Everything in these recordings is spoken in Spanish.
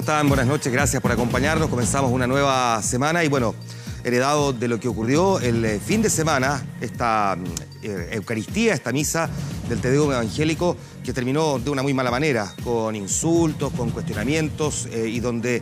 ¿Cómo están? Buenas noches, gracias por acompañarnos. Comenzamos una nueva semana y bueno, heredado de lo que ocurrió el fin de semana, esta Eucaristía, esta misa del Te Deum evangélico, que terminó de una muy mala manera, con insultos, con cuestionamientos y donde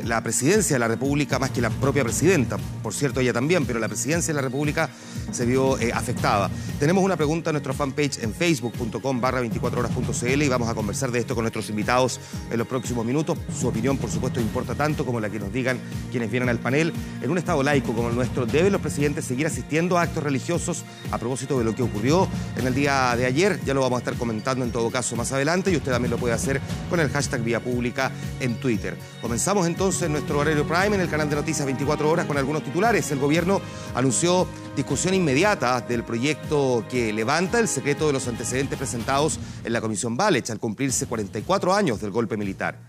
la presidencia de la República, más que la propia presidenta, por cierto ella también, pero la presidencia de la República se vio afectada. Tenemos una pregunta en nuestro fanpage en facebook.com/24horas.cl y vamos a conversar de esto con nuestros invitados en los próximos minutos. Su opinión, por supuesto, importa tanto como la que nos digan quienes vienen al panel. En un estado laico como el nuestro, ¿deben los presidentes seguir asistiendo a actos religiosos a propósito de lo que ocurrió en el día de ayer? Ya lo vamos a estar comentando en todo caso más adelante y usted también lo puede hacer con el hashtag Vía Pública en Twitter. Comenzamos entonces nuestro horario prime en el canal de noticias 24 horas con algunos titulares. El gobierno anunció discusión inmediata del proyecto que levanta el secreto de los antecedentes presentados en la Comisión Valech al cumplirse 44 años del golpe militar.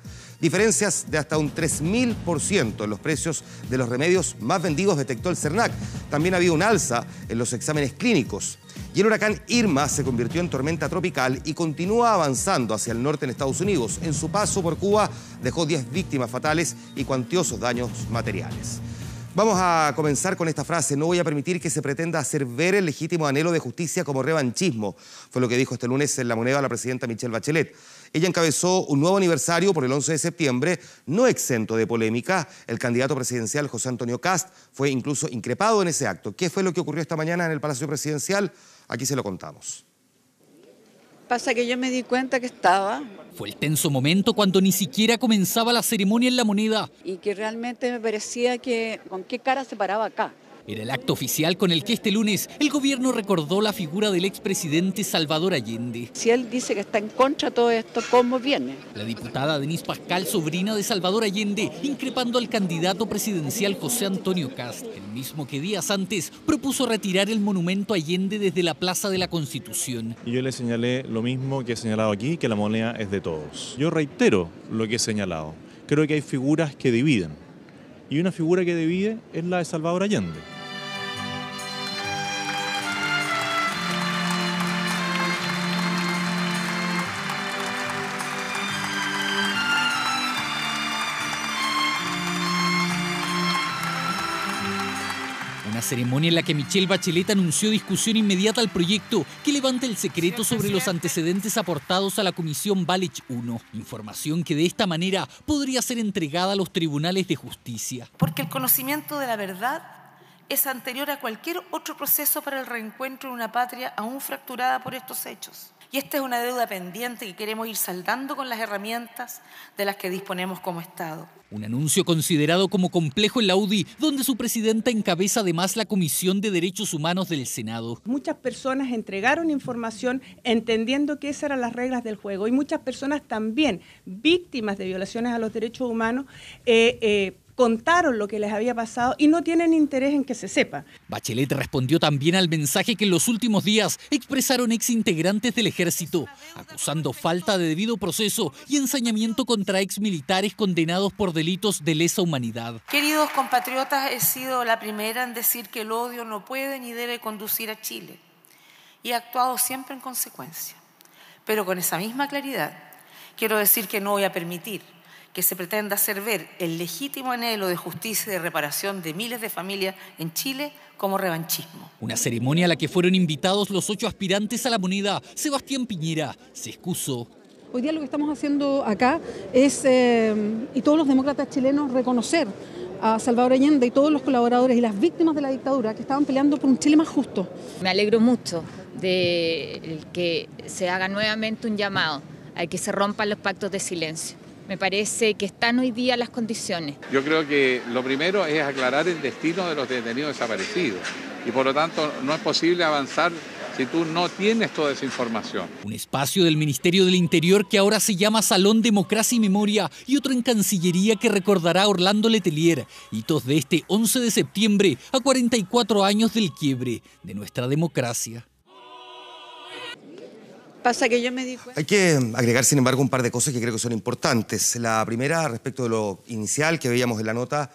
Diferencias de hasta un 3000% en los precios de los remedios más vendidos detectó el CERNAC. También ha habido un alza en los exámenes clínicos. Y el huracán Irma se convirtió en tormenta tropical y continúa avanzando hacia el norte en Estados Unidos. En su paso por Cuba dejó 10 víctimas fatales y cuantiosos daños materiales. Vamos a comenzar con esta frase: no voy a permitir que se pretenda hacer ver el legítimo anhelo de justicia como revanchismo. Fue lo que dijo este lunes en La Moneda la presidenta Michelle Bachelet. Ella encabezó un nuevo aniversario por el 11 de septiembre, no exento de polémica. El candidato presidencial José Antonio Kast fue incluso increpado en ese acto. ¿Qué fue lo que ocurrió esta mañana en el Palacio Presidencial? Aquí se lo contamos. Pasa que yo me di cuenta que estaba. Fue el tenso momento cuando ni siquiera comenzaba la ceremonia en La Moneda. Y que realmente me parecía que con qué cara se paraba acá. Era el acto oficial con el que este lunes el gobierno recordó la figura del expresidente Salvador Allende. Si él dice que está en contra de todo esto, ¿cómo viene? La diputada Denise Pascal, sobrina de Salvador Allende, increpando al candidato presidencial José Antonio Kast, el mismo que días antes propuso retirar el monumento a Allende desde la Plaza de la Constitución. Y yo le señalé lo mismo que he señalado aquí, que la moneda es de todos. Yo reitero lo que he señalado. Creo que hay figuras que dividen. Y una figura que divide es la de Salvador Allende. Una ceremonia en la que Michelle Bachelet anunció discusión inmediata al proyecto que levanta el secreto sobre los antecedentes aportados a la Comisión Valech 1. Información que de esta manera podría ser entregada a los tribunales de justicia. Porque el conocimiento de la verdad es anterior a cualquier otro proceso para el reencuentro de una patria aún fracturada por estos hechos. Y esta es una deuda pendiente que queremos ir saldando con las herramientas de las que disponemos como Estado. Un anuncio considerado como complejo en la UDI, donde su presidenta encabeza además la Comisión de Derechos Humanos del Senado. Muchas personas entregaron información entendiendo que esas eran las reglas del juego y muchas personas también, víctimas de violaciones a los derechos humanos, contaron lo que les había pasado y no tienen interés en que se sepa. Bachelet respondió también al mensaje que en los últimos días expresaron exintegrantes del ejército, acusando falta de debido proceso y ensañamiento contra exmilitares condenados por delitos de lesa humanidad. Queridos compatriotas, he sido la primera en decir que el odio no puede ni debe conducir a Chile y he actuado siempre en consecuencia. Pero con esa misma claridad quiero decir que no voy a permitir que se pretenda hacer ver el legítimo anhelo de justicia y de reparación de miles de familias en Chile como revanchismo. Una ceremonia a la que fueron invitados los 8 aspirantes a la moneda. Sebastián Piñera se excusó. Hoy día lo que estamos haciendo acá es, y todos los demócratas chilenos, reconocer a Salvador Allende y todos los colaboradores y las víctimas de la dictadura que estaban peleando por un Chile más justo. Me alegro mucho de que se haga nuevamente un llamado a que se rompan los pactos de silencio. Me parece que están hoy día las condiciones. Yo creo que lo primero es aclarar el destino de los detenidos desaparecidos y por lo tanto no es posible avanzar si tú no tienes toda esa información. Un espacio del Ministerio del Interior que ahora se llama Salón Democracia y Memoria y otro en Cancillería que recordará a Orlando Letelier. Hitos de este 11 de septiembre a 44 años del quiebre de nuestra democracia. Pasa que yo me di cuenta. Hay que agregar, sin embargo, un par de cosas que creo que son importantes. La primera, respecto de lo inicial que veíamos en la nota,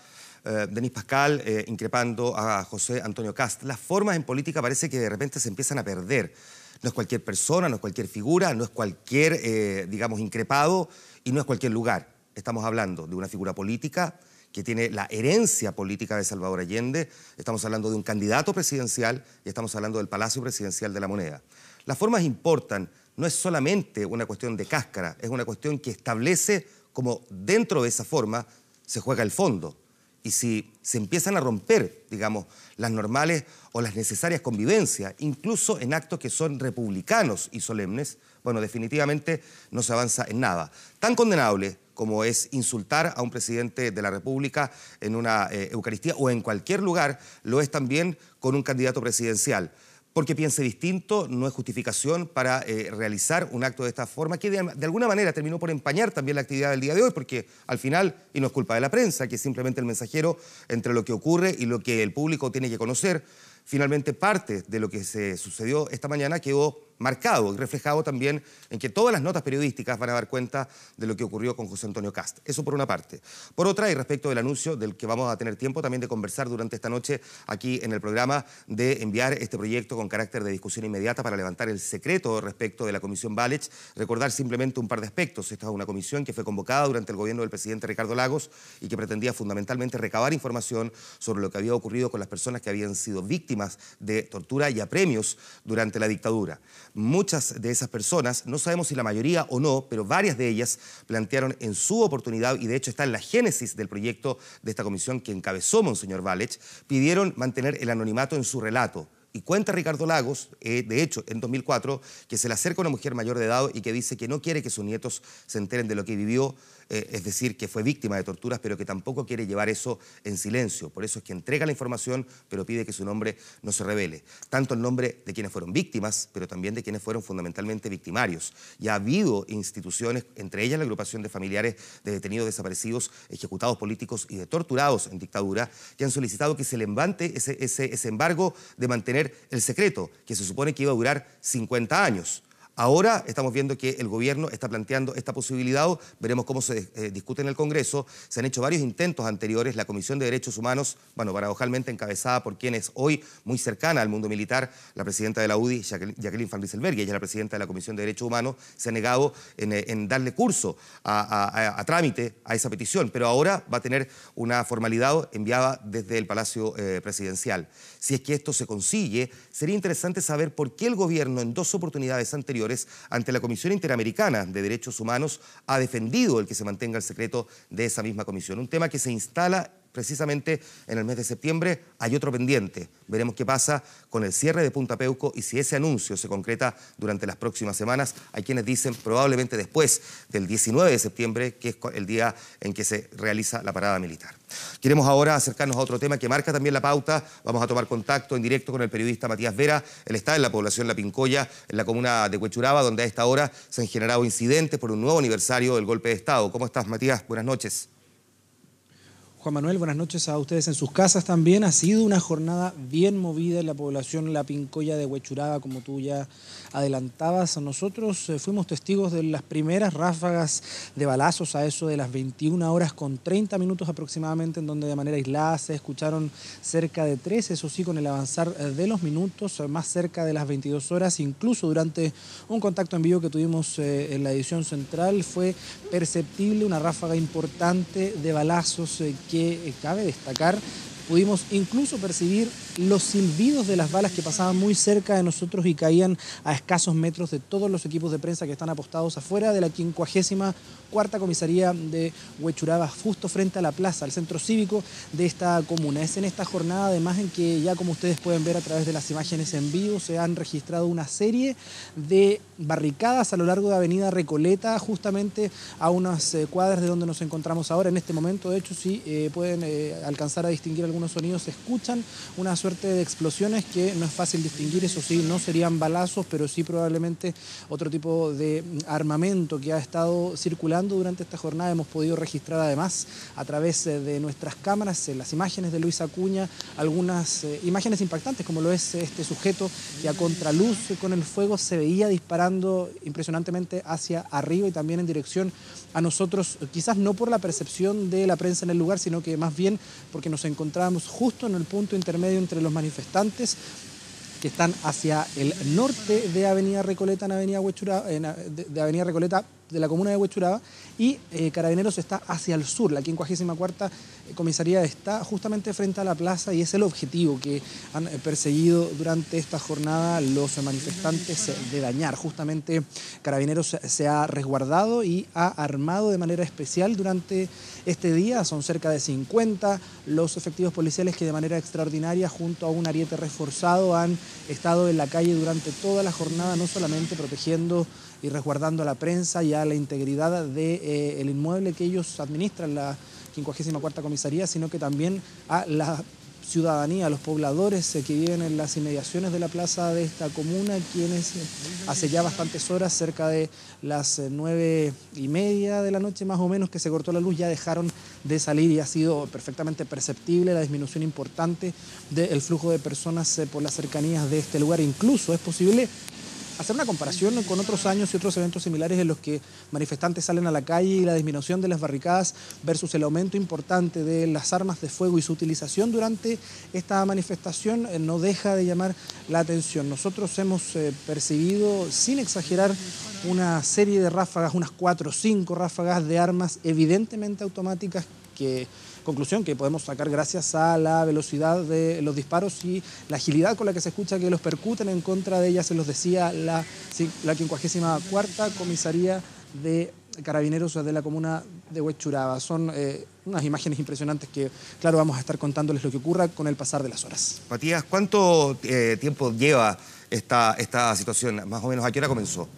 Denise Pascal increpando a José Antonio Kast. Las formas en política parece que de repente se empiezan a perder. No es cualquier persona, no es cualquier figura, no es cualquier, digamos, increpado y no es cualquier lugar. estamos hablando de una figura política que tiene la herencia política de Salvador Allende, estamos hablando de un candidato presidencial y estamos hablando del Palacio Presidencial de la Moneda. Las formas importan, no es solamente una cuestión de cáscara, es una cuestión que establece cómo dentro de esa forma se juega el fondo. Y si se empiezan a romper, digamos, las normales o las necesarias convivencias, incluso en actos que son republicanos y solemnes, bueno, definitivamente no se avanza en nada. Tan condenable como es insultar a un presidente de la República en una Eucaristía o en cualquier lugar, lo es también con un candidato presidencial. Porque piense distinto no es justificación para realizar un acto de esta forma que de alguna manera terminó por empañar también la actividad del día de hoy, porque al final, y no es culpa de la prensa, que es simplemente el mensajero entre lo que ocurre y lo que el público tiene que conocer, finalmente parte de lo que se sucedió esta mañana quedó marcado y reflejado también en que todas las notas periodísticas van a dar cuenta de lo que ocurrió con José Antonio Kast. Eso por una parte. Por otra, y respecto del anuncio del que vamos a tener tiempo también de conversar durante esta noche aquí en el programa, de enviar este proyecto con carácter de discusión inmediata para levantar el secreto respecto de la Comisión Valech, recordar simplemente un par de aspectos. Esta es una comisión que fue convocada durante el gobierno del presidente Ricardo Lagos y que pretendía fundamentalmente recabar información sobre lo que había ocurrido con las personas que habían sido víctimas de tortura y apremios durante la dictadura. Muchas de esas personas, no sabemos si la mayoría o no, pero varias de ellas plantearon en su oportunidad, y de hecho está en la génesis del proyecto de esta comisión que encabezó Monseñor Valech, pidieron mantener el anonimato en su relato. Y cuenta Ricardo Lagos, de hecho, en 2004, que se le acerca una mujer mayor de edad y que dice que no quiere que sus nietos se enteren de lo que vivió, es decir, que fue víctima de torturas, pero que tampoco quiere llevar eso en silencio. Por eso es que entrega la información, pero pide que su nombre no se revele. Tanto el nombre de quienes fueron víctimas, pero también de quienes fueron fundamentalmente victimarios. Y ha habido instituciones, entre ellas la agrupación de familiares de detenidos desaparecidos, ejecutados políticos y de torturados en dictadura, que han solicitado que se levante ese embargo de mantener el secreto, que se supone que iba a durar 50 años. Ahora estamos viendo que el gobierno está planteando esta posibilidad, veremos cómo se discute en el Congreso. Se han hecho varios intentos anteriores, la Comisión de Derechos Humanos, bueno, paradojalmente encabezada por quien es hoy muy cercana al mundo militar, la presidenta de la UDI, Jacqueline Van Rysselberghe, ella es la presidenta de la Comisión de Derechos Humanos, se ha negado en darle curso a trámite a esa petición, pero ahora va a tener una formalidad enviada desde el Palacio Presidencial. Si es que esto se consigue, sería interesante saber por qué el gobierno en 2 oportunidades anteriores ante la Comisión Interamericana de Derechos Humanos ha defendido el que se mantenga el secreto de esa misma comisión. Un tema que se instala precisamente en el mes de septiembre. Hay otro pendiente. Veremos qué pasa con el cierre de Punta Peuco y si ese anuncio se concreta durante las próximas semanas. Hay quienes dicen probablemente después del 19 de septiembre, que es el día en que se realiza la parada militar. Queremos ahora acercarnos a otro tema que marca también la pauta. Vamos a tomar contacto en directo con el periodista Matías Vera. Él está en la población La Pincoya, en la comuna de Huechuraba, donde a esta hora se han generado incidentes por un nuevo aniversario del golpe de Estado. ¿Cómo estás, Matías? Buenas noches. Juan Manuel, buenas noches a ustedes en sus casas también. Ha sido una jornada bien movida en la población La Pincoya de Huechuraba, como tú ya adelantabas. Nosotros fuimos testigos de las primeras ráfagas de balazos a eso de las 21 horas con 30 minutos aproximadamente, en donde de manera aislada se escucharon cerca de 3, eso sí, con el avanzar de los minutos, más cerca de las 22 horas, incluso durante un contacto en vivo que tuvimos en la edición central, fue perceptible una ráfaga importante de balazos que cabe destacar. Pudimos incluso percibir los silbidos de las balas que pasaban muy cerca de nosotros y caían a escasos metros de todos los equipos de prensa que están apostados afuera de la 54ª comisaría de Huechuraba, justo frente a la plaza, al centro cívico de esta comuna. Es en esta jornada además en que ya, como ustedes pueden ver a través de las imágenes en vivo, se han registrado una serie de barricadas a lo largo de Avenida Recoleta, justamente a unas cuadras de donde nos encontramos ahora en este momento. De hecho, sí pueden alcanzar a distinguir algunos sonidos, se escuchan una suerte de explosiones que no es fácil distinguir, eso sí, no serían balazos, pero sí probablemente otro tipo de armamento que ha estado circulando durante esta jornada. Hemos podido registrar además a través de nuestras cámaras, las imágenes de Luis Acuña, algunas imágenes impactantes, como lo es este sujeto que a contraluz con el fuego se veía disparando impresionantemente hacia arriba y también en dirección a nosotros, quizás no por la percepción de la prensa en el lugar, sino que más bien porque nos encontrábamos justo en el punto intermedio entre los manifestantes que están hacia el norte de Avenida Recoleta, en Avenida Huechuraba, de Avenida Recoleta, de la comuna de Huechuraba, y Carabineros está hacia el sur. La 54ª comisaría está justamente frente a la plaza y es el objetivo que han perseguido durante esta jornada los manifestantes de dañar. Justamente Carabineros se ha resguardado y ha armado de manera especial durante este día. Son cerca de 50 los efectivos policiales que de manera extraordinaria, junto a un ariete reforzado, han estado en la calle durante toda la jornada, no solamente protegiendo y resguardando a la prensa y a la integridad del inmueble que ellos administran, la 54ª comisaría, sino que también a la ciudadanía, a los pobladores que viven en las inmediaciones de la plaza de esta comuna, quienes hace ya bastantes horas, cerca de las 9:30 de la noche más o menos, que se cortó la luz, ya dejaron de salir, y ha sido perfectamente perceptible la disminución importante del flujo de personas por las cercanías de este lugar. Incluso es posible hacer una comparación con otros años y otros eventos similares en los que manifestantes salen a la calle y la disminución de las barricadas versus el aumento importante de las armas de fuego y su utilización durante esta manifestación no deja de llamar la atención. Nosotros hemos percibido, sin exagerar, una serie de ráfagas, unas 4 o 5 ráfagas de armas evidentemente automáticas, conclusión que podemos sacar gracias a la velocidad de los disparos y la agilidad con la que se escucha que los percuten en contra de ella. Se los decía la 54ª comisaría de Carabineros de la comuna de Huechuraba. Son unas imágenes impresionantes que, claro, vamos a estar contándoles lo que ocurra con el pasar de las horas. Matías, ¿cuánto tiempo lleva esta situación? Más o menos, ¿a qué hora comenzó?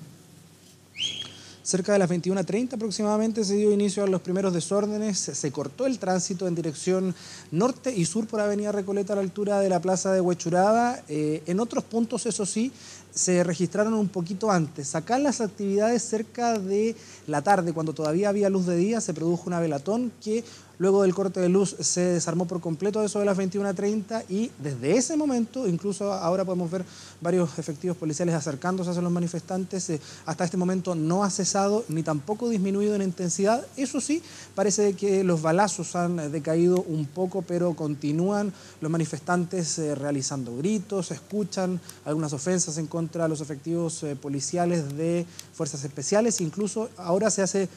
Cerca de las 21:30 aproximadamente se dio inicio a los primeros desórdenes, se cortó el tránsito en dirección norte y sur por Avenida Recoleta a la altura de la plaza de Huechuraba. En otros puntos, eso sí, se registraron un poquito antes. Acá las actividades cerca de la tarde, cuando todavía había luz de día, se produjo una velatón que luego del corte de luz se desarmó por completo a eso de las 21:30, y desde ese momento, incluso ahora podemos ver varios efectivos policiales acercándose hacia los manifestantes. Hasta este momento no ha cesado ni tampoco disminuido en intensidad. Eso sí, parece que los balazos han decaído un poco, pero continúan los manifestantes realizando gritos, escuchan algunas ofensas en contra de los efectivos policiales de fuerzas especiales. Incluso ahora se hace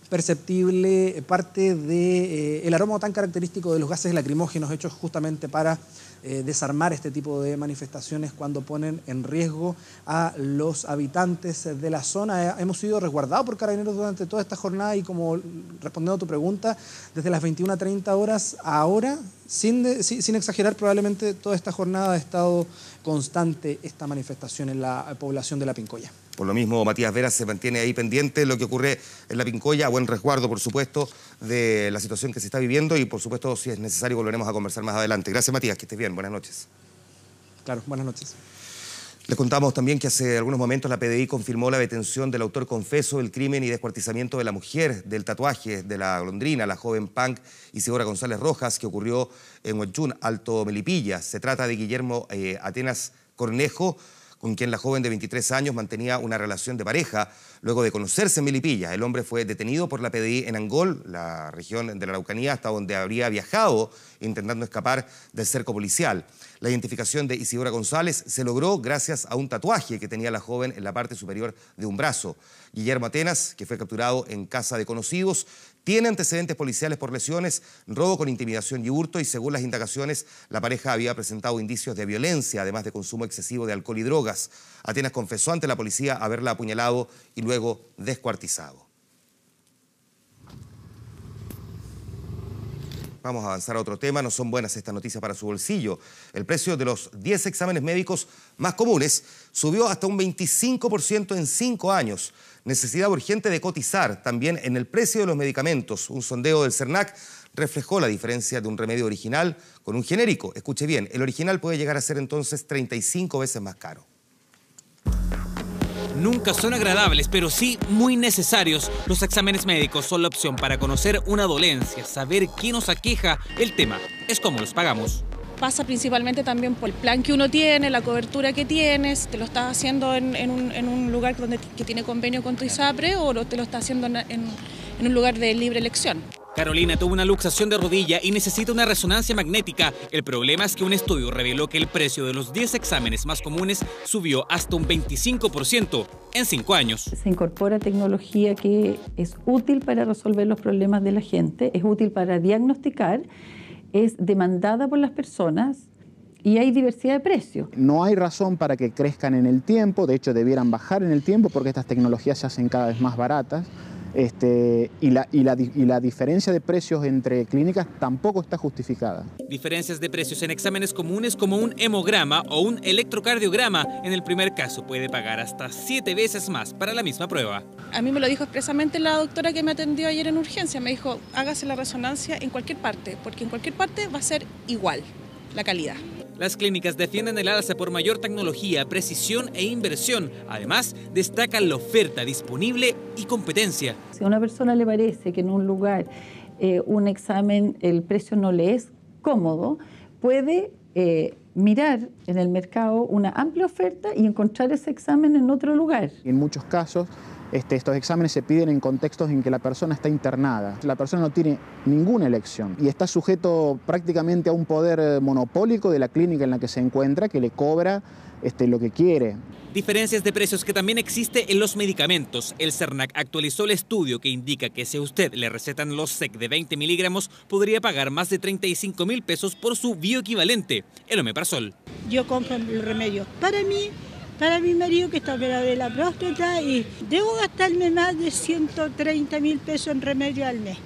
perceptible parte del aroma tan característico de los gases lacrimógenos hechos justamente para desarmar este tipo de manifestaciones cuando ponen en riesgo a los habitantes de la zona. Hemos sido resguardados por Carabineros durante toda esta jornada y, como respondiendo a tu pregunta, desde las 21:30 horas a ahora, sin exagerar, probablemente toda esta jornada ha estado constante esta manifestación en la población de La Pincoya. Por lo mismo, Matías Vera se mantiene ahí pendiente de lo que ocurre en La Pincoya, a buen resguardo, por supuesto, de la situación que se está viviendo, y, por supuesto, si es necesario, volveremos a conversar más adelante. Gracias, Matías, que estés bien. Buenas noches. Claro, buenas noches. Les contamos también que hace algunos momentos la PDI confirmó la detención del autor confeso del crimen y descuartizamiento de la mujer del tatuaje de la golondrina, la joven punk Isidora González Rojas, que ocurrió en Huenchún, Alto Melipilla. Se trata de Guillermo Atenas Cornejo, con quien la joven de 23 años mantenía una relación de pareja luego de conocerse en Melipilla. El hombre fue detenido por la PDI en Angol, la región de la Araucanía, hasta donde habría viajado intentando escapar del cerco policial. La identificación de Isidora González se logró gracias a un tatuaje que tenía la joven en la parte superior de un brazo. Guillermo Atenas, que fue capturado en casa de conocidos, tiene antecedentes policiales por lesiones, robo con intimidación y hurto, y según las indagaciones, la pareja había presentado indicios de violencia, además de consumo excesivo de alcohol y drogas. Atenas confesó ante la policía haberla apuñalado y luego descuartizado. Vamos a avanzar a otro tema. No son buenas estas noticias para su bolsillo. El precio de los 10 exámenes médicos más comunes subió hasta un 25% en 5 años. Necesidad urgente de cotizar también en el precio de los medicamentos. Un sondeo del CERNAC reflejó la diferencia de un remedio original con un genérico. Escuche bien, el original puede llegar a ser entonces 35 veces más caro. Nunca son agradables, pero sí muy necesarios. Los exámenes médicos son la opción para conocer una dolencia, saber qué nos aqueja. El tema es cómo los pagamos. Pasa principalmente también por el plan que uno tiene, la cobertura que tienes, te lo estás haciendo en un lugar que tiene convenio con tu ISAPRE, o te lo estás haciendo en un lugar de libre elección. Carolina tuvo una luxación de rodilla y necesita una resonancia magnética. El problema es que un estudio reveló que el precio de los 10 exámenes más comunes subió hasta un 25% en 5 años. Se incorpora tecnología que es útil para resolver los problemas de la gente, es útil para diagnosticar, es demandada por las personas y hay diversidad de precios. No hay razón para que crezcan en el tiempo, de hecho debieran bajar en el tiempo porque estas tecnologías se hacen cada vez más baratas. Y la diferencia de precios entre clínicas tampoco está justificada. Diferencias de precios en exámenes comunes como un hemograma o un electrocardiograma. En el primer caso puede pagar hasta 7 veces más para la misma prueba. A mí me lo dijo expresamente la doctora que me atendió ayer en urgencia. Me dijo, hágase la resonancia en cualquier parte, porque en cualquier parte va a ser igual la calidad. Las clínicas defienden el alza por mayor tecnología, precisión e inversión. Además, destacan la oferta disponible y competencia. Si a una persona le parece que en un lugar un examen, el precio no le es cómodo, puede mirar en el mercado una amplia oferta y encontrar ese examen en otro lugar. En muchos casos, estos exámenes se piden en contextos en que la persona está internada. La persona no tiene ninguna elección y está sujeto prácticamente a un poder monopólico de la clínica en la que se encuentra, que le cobra lo que quiere. Diferencias de precios que también existe en los medicamentos. El CERNAC actualizó el estudio que indica que si a usted le recetan los SEC de 20 miligramos, podría pagar más de 35.000 pesos por su bioequivalente, el omeprazol. Yo compro el remedio para mi marido que está operado de la próstata y debo gastarme más de 130.000 pesos en remedio al mes,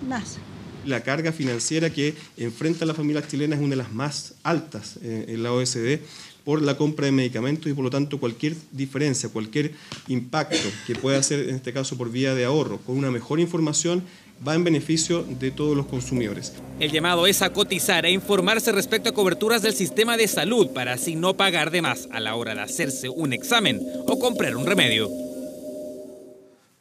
más. La carga financiera que enfrenta la familia chilena es una de las más altas en la OECD por la compra de medicamentos y por lo tanto cualquier diferencia, cualquier impacto que pueda hacer en este caso por vía de ahorro con una mejor información va en beneficio de todos los consumidores. El llamado es a cotizar e informarse respecto a coberturas del sistema de salud para así no pagar de más a la hora de hacerse un examen o comprar un remedio.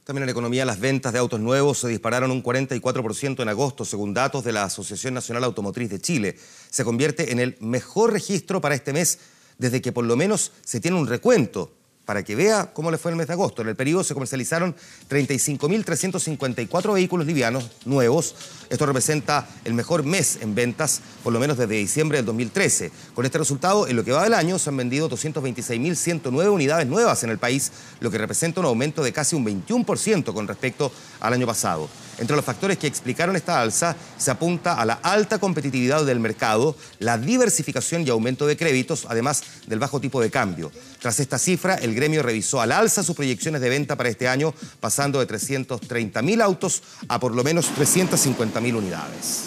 También en economía, las ventas de autos nuevos se dispararon un 44% en agosto, según datos de la Asociación Nacional Automotriz de Chile. Se convierte en el mejor registro para este mes desde que por lo menos se tiene un recuento, para que vea cómo le fue el mes de agosto. En el periodo se comercializaron 35.354 vehículos livianos nuevos. Esto representa el mejor mes en ventas, por lo menos desde diciembre del 2013. Con este resultado, en lo que va del año, se han vendido 226.109 unidades nuevas en el país, lo que representa un aumento de casi un 21% con respecto al año pasado. Entre los factores que explicaron esta alza, se apunta a la alta competitividad del mercado, la diversificación y aumento de créditos, además del bajo tipo de cambio. Tras esta cifra, el gremio revisó al alza sus proyecciones de venta para este año, pasando de 330.000 autos a por lo menos 350.000 unidades.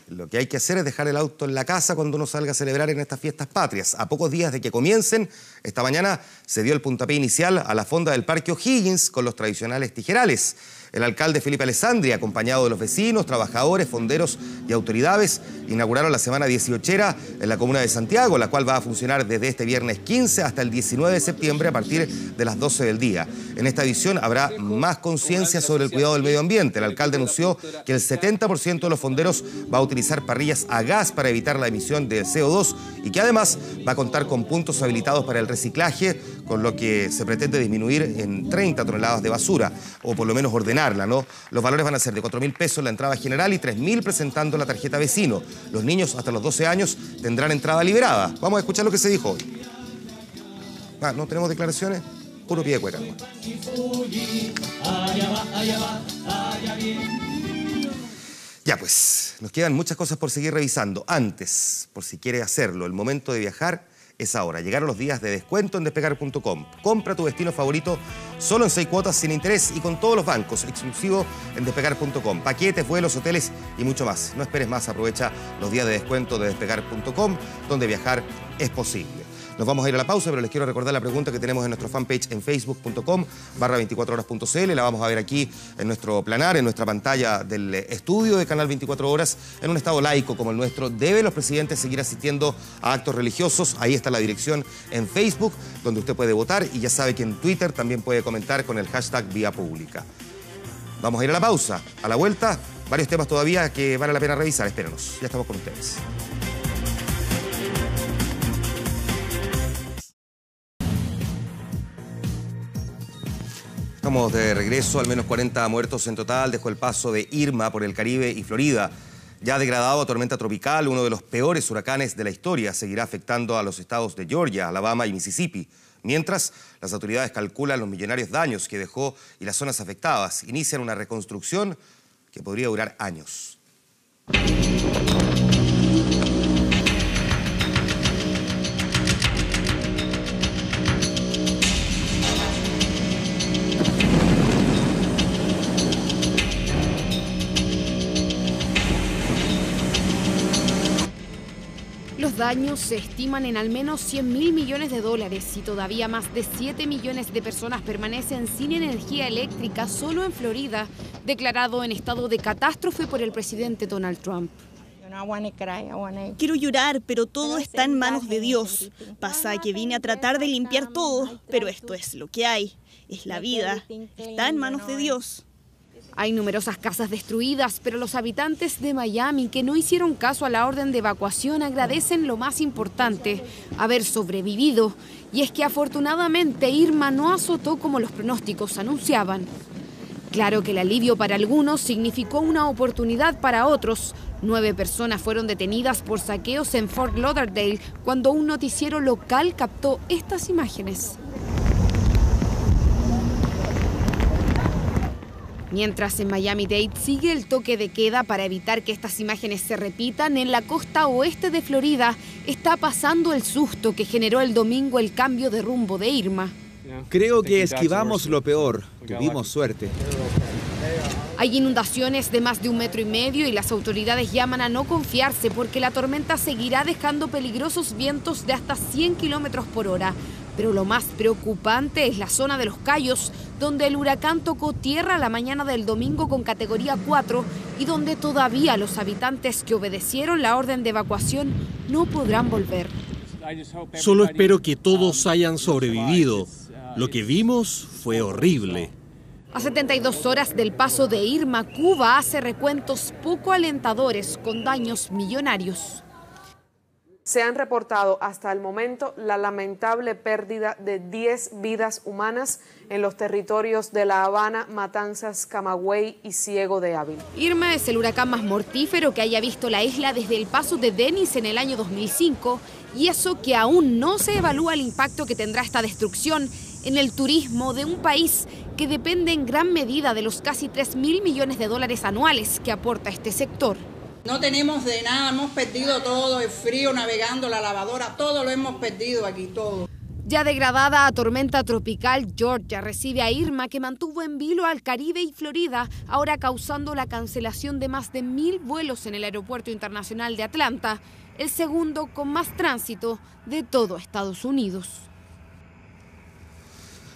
Lo que hay que hacer es dejar el auto en la casa cuando uno salga a celebrar en estas fiestas patrias. A pocos días de que comiencen, esta mañana se dio el puntapié inicial a la fonda del Parque O'Higgins con los tradicionales tijerales. El alcalde Felipe Alessandri, acompañado de los vecinos, trabajadores, fonderos y autoridades, inauguraron la Semana 18era en la comuna de Santiago, la cual va a funcionar desde este viernes 15 hasta el 19 de septiembre a partir de las 12 del día. En esta edición habrá más conciencia sobre el cuidado del medio ambiente. El alcalde anunció que el 70% de los fonderos va a utilizar parrillas a gas para evitar la emisión de CO2 y que además va a contar con puntos habilitados para el reciclaje, con lo que se pretende disminuir en 30 toneladas de basura, o por lo menos ordenarla, ¿no? Los valores van a ser de 4.000 pesos la entrada general y 3.000 presentando la tarjeta vecino. Los niños hasta los 12 años tendrán entrada liberada. Vamos a escuchar lo que se dijo hoy. ¿No tenemos declaraciones? Puro pie de cueca. Ya pues, nos quedan muchas cosas por seguir revisando. Antes, por si quiere hacerlo, el momento de viajar es ahora. Llegaron los días de descuento en despegar.com. Compra tu destino favorito solo en 6 cuotas sin interés y con todos los bancos, exclusivo en despegar.com. Paquetes, vuelos, hoteles y mucho más. No esperes más, aprovecha los días de descuento de despegar.com, donde viajar es posible. Nos vamos a ir a la pausa, pero les quiero recordar la pregunta que tenemos en nuestro fanpage en facebook.com/24horas.cl. La vamos a ver aquí en nuestro planar, en nuestra pantalla del estudio de Canal 24 Horas. En un estado laico como el nuestro, ¿deben los presidentes seguir asistiendo a actos religiosos? Ahí está la dirección en Facebook, donde usted puede votar, y ya sabe que en Twitter también puede comentar con el hashtag Vía Pública. Vamos a ir a la pausa. A la vuelta, varios temas todavía que vale la pena revisar. Espérenos, ya estamos con ustedes. estamos de regreso. Al menos 40 muertos en total dejó el paso de Irma por el Caribe y Florida. Ya degradado a tormenta tropical, uno de los peores huracanes de la historia, seguirá afectando a los estados de Georgia, Alabama y Mississippi. Mientras, las autoridades calculan los millonarios daños que dejó y las zonas afectadas. Inician una reconstrucción que podría durar años. Los daños se estiman en al menos 100.000 millones de dólares y todavía más de 7 millones de personas permanecen sin energía eléctrica solo en Florida, declarado en estado de catástrofe por el presidente Donald Trump. Quiero llorar, pero todo está en manos de Dios. Pasa que vine a tratar de limpiar todo, pero esto es lo que hay. Es la vida. Está en manos de Dios. Hay numerosas casas destruidas, pero los habitantes de Miami que no hicieron caso a la orden de evacuación agradecen lo más importante, haber sobrevivido. Y es que afortunadamente Irma no azotó como los pronósticos anunciaban. Claro que el alivio para algunos significó una oportunidad para otros. 9 personas fueron detenidas por saqueos en Fort Lauderdale cuando un noticiero local captó estas imágenes. Mientras en Miami-Dade sigue el toque de queda para evitar que estas imágenes se repitan, en la costa oeste de Florida está pasando el susto que generó el domingo el cambio de rumbo de Irma. Creo que esquivamos lo peor. Tuvimos suerte. Hay inundaciones de más de 1,5 metros y las autoridades llaman a no confiarse porque la tormenta seguirá dejando peligrosos vientos de hasta 100 kilómetros por hora. Pero lo más preocupante es la zona de Los Cayos, donde el huracán tocó tierra la mañana del domingo con categoría 4 y donde todavía los habitantes que obedecieron la orden de evacuación no podrán volver. Solo espero que todos hayan sobrevivido. Lo que vimos fue horrible. A 72 horas del paso de Irma, Cuba hace recuentos poco alentadores con daños millonarios. Se han reportado hasta el momento la lamentable pérdida de 10 vidas humanas en los territorios de La Habana, Matanzas, Camagüey y Ciego de Ávila. Irma es el huracán más mortífero que haya visto la isla desde el paso de Dennis en el año 2005, y eso que aún no se evalúa el impacto que tendrá esta destrucción en el turismo de un país que depende en gran medida de los casi 3.000 millones de dólares anuales que aporta este sector. No tenemos de nada, hemos perdido todo, el frío, navegando, la lavadora, todo lo hemos perdido aquí, todo. Ya degradada a tormenta tropical, Georgia recibe a Irma, que mantuvo en vilo al Caribe y Florida, ahora causando la cancelación de más de 1.000 vuelos en el Aeropuerto Internacional de Atlanta, el segundo con más tránsito de todo Estados Unidos.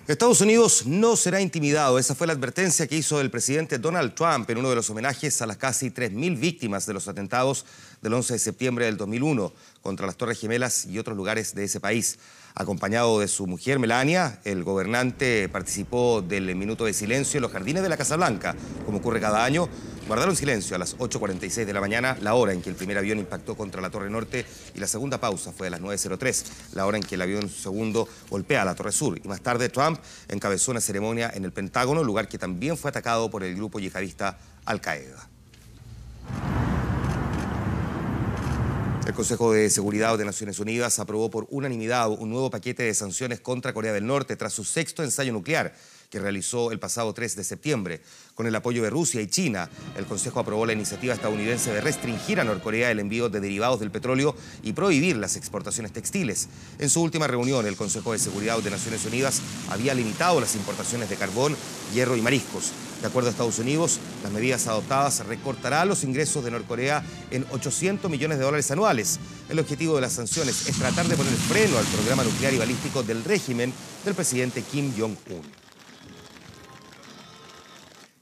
Estados Unidos no será intimidado. Esa fue la advertencia que hizo el presidente Donald Trump en uno de los homenajes a las casi 3.000 víctimas de los atentados del 11 de septiembre del 2001 contra las Torres Gemelas y otros lugares de ese país. Acompañado de su mujer Melania, el gobernante participó del minuto de silencio en los jardines de la Casa Blanca. Como ocurre cada año, guardaron silencio a las 8:46 de la mañana, la hora en que el primer avión impactó contra la Torre Norte, y la segunda pausa fue a las 9:03, la hora en que el avión segundo golpea la Torre Sur. Y más tarde Trump encabezó una ceremonia en el Pentágono, lugar que también fue atacado por el grupo yihadista Al-Qaeda. El Consejo de Seguridad de Naciones Unidas aprobó por unanimidad un nuevo paquete de sanciones contra Corea del Norte tras su sexto ensayo nuclear, que realizó el pasado 3 de septiembre. Con el apoyo de Rusia y China, el Consejo aprobó la iniciativa estadounidense de restringir a Norcorea el envío de derivados del petróleo y prohibir las exportaciones textiles. En su última reunión, el Consejo de Seguridad de Naciones Unidas había limitado las importaciones de carbón, hierro y mariscos. De acuerdo a Estados Unidos, las medidas adoptadas recortarán los ingresos de Norcorea en $800 millones anuales. El objetivo de las sanciones es tratar de poner freno al programa nuclear y balístico del régimen del presidente Kim Jong-un.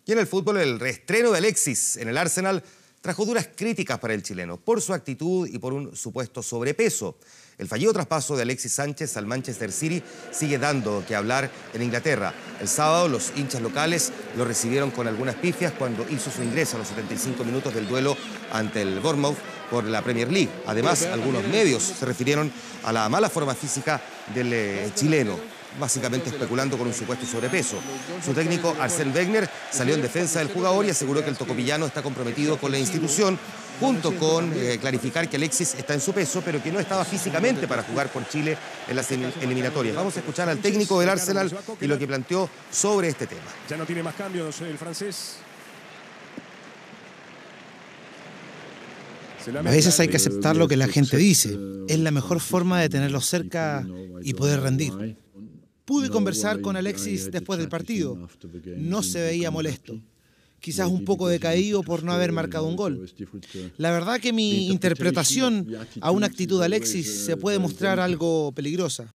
Y en el fútbol, el reestreno de Alexis en el Arsenal trajo duras críticas para el chileno por su actitud y por un supuesto sobrepeso. El fallido traspaso de Alexis Sánchez al Manchester City sigue dando que hablar en Inglaterra. El sábado los hinchas locales lo recibieron con algunas pifias cuando hizo su ingreso a los 75 minutos del duelo ante el Bournemouth por la Premier League. Además, algunos medios se refirieron a la mala forma física del chileno. básicamente especulando con un supuesto sobrepeso. Su técnico, Arsène Wenger, salió en defensa del jugador y aseguró que el tocopillano está comprometido con la institución, junto con clarificar que Alexis está en su peso, pero que no estaba físicamente para jugar por Chile en las eliminatorias. Vamos a escuchar al técnico del Arsenal y lo que planteó sobre este tema. Ya no tiene más cambios el francés. A veces hay que aceptar lo que la gente dice. Es la mejor forma de tenerlos cerca y poder rendir. Pude conversar con Alexis después del partido. No se veía molesto. Quizás un poco decaído por no haber marcado un gol. La verdad que mi interpretación a una actitud de Alexis se puede mostrar algo peligrosa.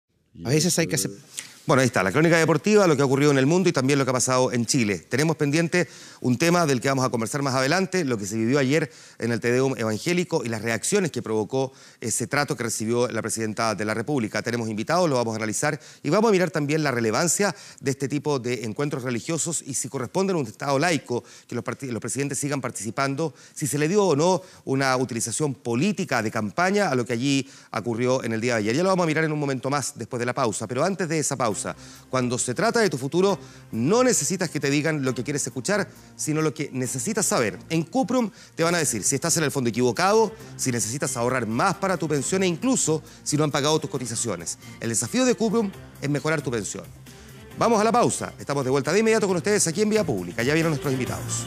A veces hay que aceptar. Bueno, ahí está, la crónica deportiva, lo que ha ocurrido en el mundo y también lo que ha pasado en Chile. Tenemos pendiente un tema del que vamos a conversar más adelante, lo que se vivió ayer en el Te Deum evangélico y las reacciones que provocó ese trato que recibió la Presidenta de la República. Tenemos invitados, lo vamos a analizar y vamos a mirar también la relevancia de este tipo de encuentros religiosos y si corresponde en un Estado laico que los presidentes sigan participando, si se le dio o no una utilización política de campaña a lo que allí ocurrió en el día de ayer. Ya lo vamos a mirar en un momento más después de la pausa, pero antes de esa pausa, cuando se trata de tu futuro, no necesitas que te digan lo que quieres escuchar, sino lo que necesitas saber. En Cuprum te van a decir si estás en el fondo equivocado, si necesitas ahorrar más para tu pensión e incluso si no han pagado tus cotizaciones. El desafío de Cuprum es mejorar tu pensión. Vamos a la pausa. Estamos de vuelta de inmediato con ustedes aquí en Vía Pública. Ya vienen nuestros invitados.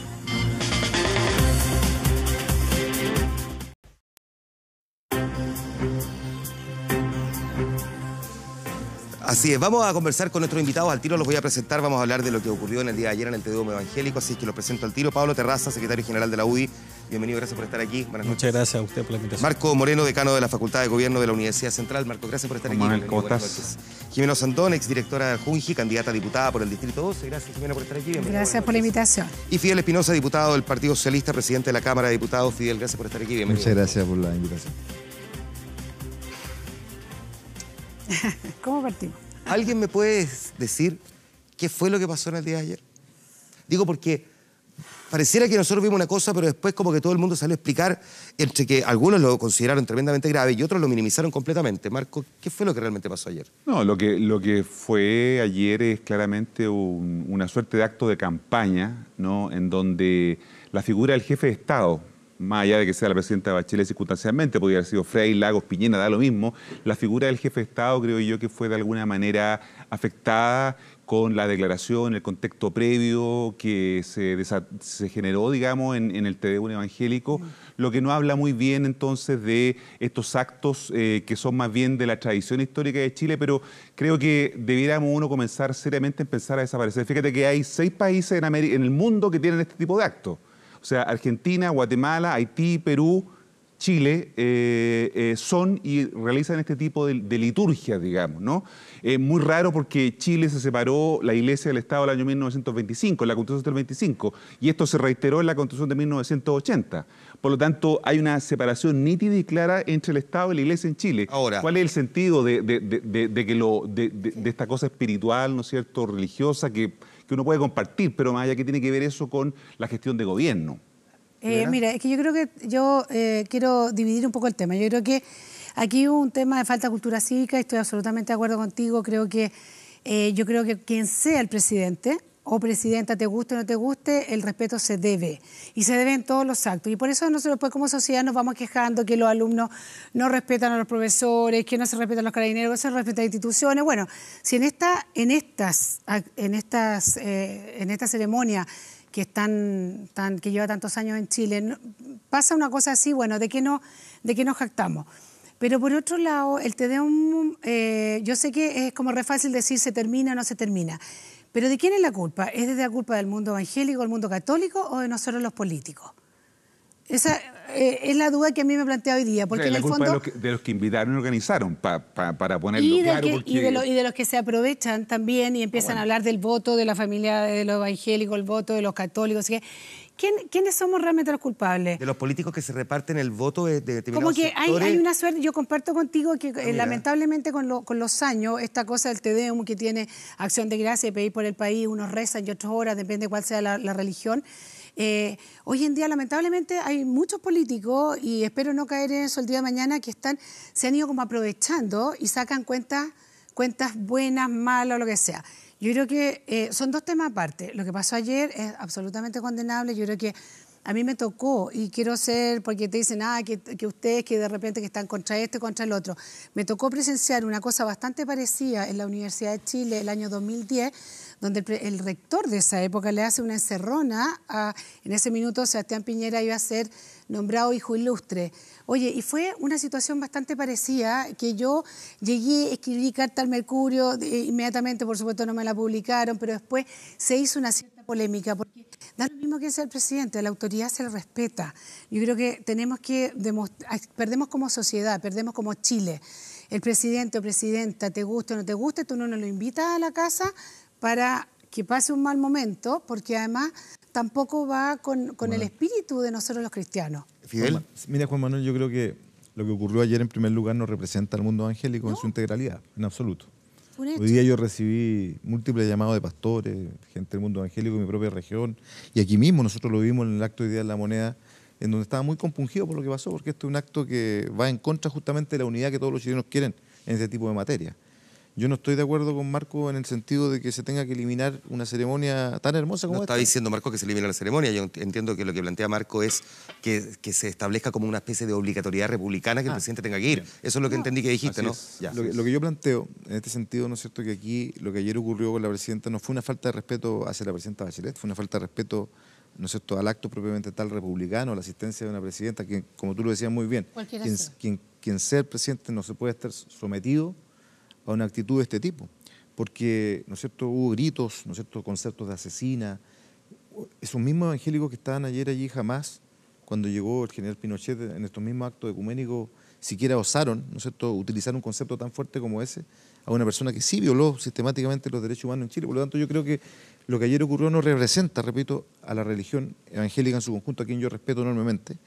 Así es, vamos a conversar con nuestros invitados, al tiro los voy a presentar, vamos a hablar de lo que ocurrió en el día de ayer en el Te Deum evangélico, así es que los presento al tiro. Pablo Terraza, secretario general de la UDI, bienvenido, gracias por estar aquí, buenas noches. Muchas gracias a usted por la invitación. Marco Moreno, decano de la Facultad de Gobierno de la Universidad Central. Marco, gracias por estar aquí. Manuel, ¿cómo estás? Jimena Sandón, exdirectora del Junji, candidata a diputada por el Distrito 12, gracias Jimena por estar aquí. Gracias por la invitación. Y Fidel Espinosa, diputado del Partido Socialista, presidente de la Cámara de Diputados. Fidel, gracias por estar aquí, bienvenido. Muchas gracias por la invitación. ¿Cómo partimos? ¿Alguien me puede decir qué fue lo que pasó en el día de ayer? Digo porque pareciera que nosotros vimos una cosa, pero después como que todo el mundo salió a explicar, entre que algunos lo consideraron tremendamente grave y otros lo minimizaron completamente. Marco, ¿qué fue lo que realmente pasó ayer? No, lo que fue ayer es claramente una suerte de acto de campaña, ¿no? En donde la figura del jefe de Estado, más allá de que sea la presidenta Bachelet circunstancialmente, podría haber sido Frey, Lagos, Piñera, da lo mismo, la figura del jefe de Estado creo yo que fue de alguna manera afectada con la declaración, el contexto previo que se generó, digamos, en el Te Deum evangélico, lo que no habla muy bien entonces de estos actos que son más bien de la tradición histórica de Chile, pero creo que debiéramos uno comenzar seriamente a empezar a desaparecer. Fíjate que hay 6 países en el mundo que tienen este tipo de actos. O sea, Argentina, Guatemala, Haití, Perú, Chile son y realizan este tipo de liturgia, digamos, ¿no? Muy raro porque Chile se separó la Iglesia del Estado el año 1925, en la Constitución del 25, y esto se reiteró en la Constitución de 1980. Por lo tanto, hay una separación nítida y clara entre el Estado y la Iglesia en Chile. Ahora, ¿cuál es el sentido de esta cosa espiritual, ¿no es cierto?, religiosa, que uno puede compartir, pero más allá que tiene que ver eso con la gestión de gobierno? Mira, es que yo creo que quiero dividir un poco el tema. Yo creo que aquí hubo un tema de falta de cultura cívica, y estoy absolutamente de acuerdo contigo. Yo creo que quien sea el presidente o presidenta, te guste o no te guste, el respeto se debe. Y se debe en todos los actos. Y por eso nosotros después como sociedad nos vamos quejando que los alumnos no respetan a los profesores, que no se respetan a los carabineros, que no se respetan a instituciones. Bueno, si en esta ceremonia que lleva tantos años en Chile, pasa una cosa así, bueno, ¿de qué nos jactamos? Pero por otro lado, el Te Deum, yo sé que es como re fácil decir se termina o no se termina, pero ¿de quién es la culpa? ¿Es de la culpa del mundo evangélico, del mundo católico o de nosotros los políticos? Esa es la duda que a mí me plantea hoy día. Porque la en el culpa fondo, de los que invitaron y organizaron, para ponerlo claro. Y de los que se aprovechan también y empiezan a hablar del voto de la familia de los evangélicos, el voto de los católicos. Así que, ¿quiénes somos realmente los culpables? De los políticos que se reparten el voto de determinados como que sectores. hay una suerte, yo comparto contigo que lamentablemente con los años, esta cosa del Te Deum que tiene acción de gracia y pedir por el país, unos rezan y otros oran, depende de cuál sea la religión. Hoy en día lamentablemente hay muchos políticos, y espero no caer en eso el día de mañana, que se han ido como aprovechando y sacan cuentas cuentas buenas, malas, lo que sea. Yo creo que son dos temas aparte. Lo que pasó ayer es absolutamente condenable. Yo creo que a mí me tocó, y quiero ser, porque te dicen, que ustedes que de repente que están contra esto y contra el otro, me tocó presenciar una cosa bastante parecida en la Universidad de Chile el año 2010, donde el rector de esa época le hace una encerrona en ese minuto Sebastián Piñera iba a ser nombrado hijo ilustre. Oye, y fue una situación bastante parecida, que yo llegué, escribí carta al Mercurio, inmediatamente, por supuesto, no me la publicaron, pero después se hizo una cierta polémica, porque da lo mismo que sea el presidente, a la autoridad se le respeta. Yo creo que tenemos que demostrar, perdemos como sociedad, perdemos como Chile. El presidente o presidenta, te guste o no te guste, tú no nos lo invitas a la casa para que pase un mal momento, porque además tampoco va con el espíritu de nosotros los cristianos. Fidel. Mira, Juan Manuel, yo creo que lo que ocurrió ayer en primer lugar no representa al mundo evangélico en su integralidad, en absoluto. Hoy día yo recibí múltiples llamados de pastores, gente del mundo evangélico de mi propia región, y aquí mismo nosotros lo vimos en el acto de Día de la Moneda, en donde estaba muy compungido por lo que pasó, porque esto es un acto que va en contra justamente de la unidad que todos los chilenos quieren en este tipo de materia. Yo no estoy de acuerdo con Marco en el sentido de que se tenga que eliminar una ceremonia tan hermosa como esta. No está diciendo Marco que se elimine la ceremonia. Yo entiendo que lo que plantea Marco es que se establezca como una especie de obligatoriedad republicana que el presidente tenga que ir. Eso es lo que entendí que dijiste, ¿no? Ya. Lo que yo planteo en este sentido, ¿no es cierto?, que aquí lo que ayer ocurrió con la presidenta no fue una falta de respeto hacia la presidenta Bachelet, fue una falta de respeto, ¿no es cierto?, al acto propiamente tal republicano, a la asistencia de una presidenta que, como tú lo decías muy bien, quien sea el presidente no se puede estar sometido a una actitud de este tipo, porque, ¿no es cierto?, hubo gritos, ¿no es cierto?, conceptos de asesina. Esos mismos evangélicos que estaban ayer allí jamás, cuando llegó el general Pinochet en estos mismos actos ecuménicos, siquiera osaron, ¿no es cierto?, utilizar un concepto tan fuerte como ese a una persona que sí violó sistemáticamente los derechos humanos en Chile. Por lo tanto, yo creo que lo que ayer ocurrió no representa, repito, a la religión evangélica en su conjunto, a quien yo respeto enormemente.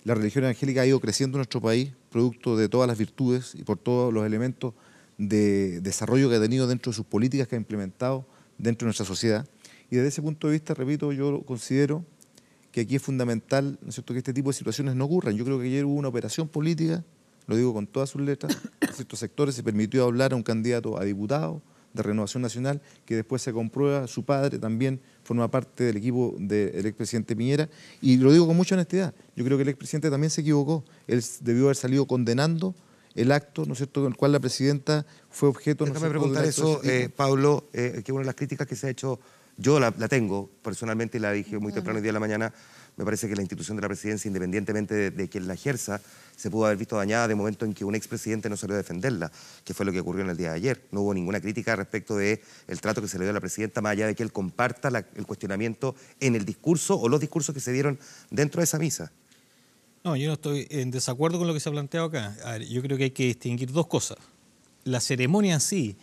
La religión evangélica ha ido creciendo en nuestro país, producto de todas las virtudes y por todos los elementos de desarrollo que ha tenido dentro de sus políticas que ha implementado dentro de nuestra sociedad. Y desde ese punto de vista, repito, yo considero que aquí es fundamental, ¿no es cierto?, que este tipo de situaciones no ocurran. Yo creo que ayer hubo una operación política, lo digo con todas sus letras, en ciertos sectores se permitió hablar a un candidato a diputado de Renovación Nacional, que después se comprueba, su padre también forma parte del equipo del expresidente Piñera, y lo digo con mucha honestidad, yo creo que el expresidente también se equivocó, él debió haber salido condenando el acto, ¿no es cierto?, con el cual la presidenta fue objeto... Déjame preguntar eso, Pablo, que una de las críticas que se ha hecho, yo la tengo personalmente y la dije muy temprano el día de la mañana, me parece que la institución de la presidencia, independientemente de quien la ejerza, se pudo haber visto dañada de momento en que un expresidente no salió a defenderla, que fue lo que ocurrió en el día de ayer. No hubo ninguna crítica respecto del trato que se le dio a la presidenta, más allá de que él comparta el cuestionamiento en el discurso o los discursos que se dieron dentro de esa misa. No, yo no estoy en desacuerdo con lo que se ha planteado acá. A ver, yo creo que hay que distinguir dos cosas. La ceremonia en sí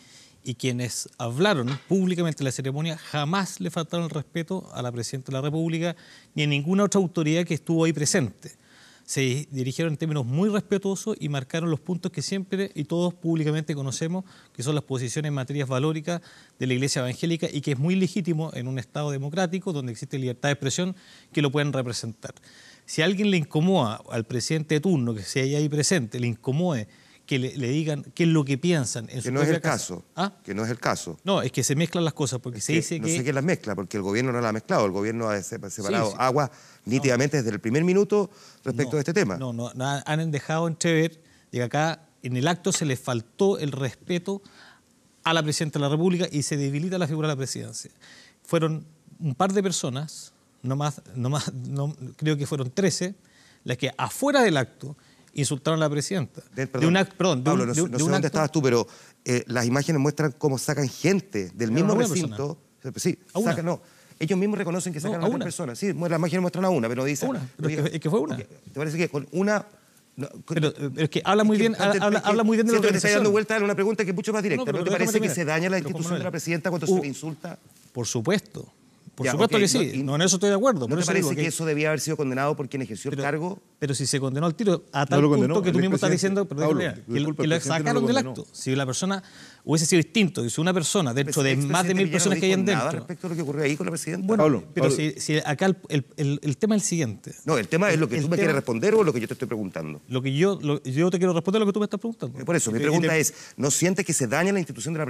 y quienes hablaron públicamente de la ceremonia jamás le faltaron el respeto a la Presidenta de la República ni a ninguna otra autoridad que estuvo ahí presente. Se dirigieron en términos muy respetuosos y marcaron los puntos que siempre y todos públicamente conocemos, que son las posiciones en materias valóricas de la Iglesia evangélica y que es muy legítimo en un Estado democrático donde existe libertad de expresión que lo pueden representar. Si a alguien le incomoda al presidente de turno, que sea ahí presente, le incomode que le digan qué es lo que piensan en su que no es el casa. caso. ¿Ah? Que no es el caso. No, es que se mezclan las cosas, porque se dice que... No sé quién las mezcla, porque el gobierno no la ha mezclado, el gobierno ha separado agua nítidamente desde el primer minuto respecto de este tema. No, han dejado entrever de que acá en el acto se les faltó el respeto a la Presidenta de la República y se debilita la figura de la presidencia. Fueron un par de personas, creo que fueron 13, las que afuera del acto insultaron a la presidenta. Pablo, no sé dónde estabas tú, pero las imágenes muestran cómo sacan gente del mismo recinto. Sí, sacan, no. Ellos mismos reconocen que sacaron a 3 personas. Sí, las imágenes muestran a una, pero dicen... Es que fue una. ¿Te parece que con una... No, pero es que habla muy bien de la organización. Te estoy dando vuelta a una pregunta que es mucho más directa. ¿No te parece que se daña la institución de la presidenta cuando se le insulta? Por supuesto. Por supuesto que sí, en eso estoy de acuerdo. ¿No te parece que eso debía haber sido condenado por quien ejerció el cargo? Pero si se condenó al tiro, a tal punto que tú mismo estás diciendo que lo sacaron del acto. Si la persona hubiese sido distinto. Si una persona dentro de más de 1.000 personas que hayan dentro... Nada respecto a lo que ocurrió ahí con la presidenta. Bueno, pero si acá el tema es el siguiente. No, el tema es lo que tú me quieres responder o lo que yo te estoy preguntando. Yo te quiero responder lo que tú me estás preguntando. Por eso, mi pregunta es, ¿no sientes que se daña la institución de la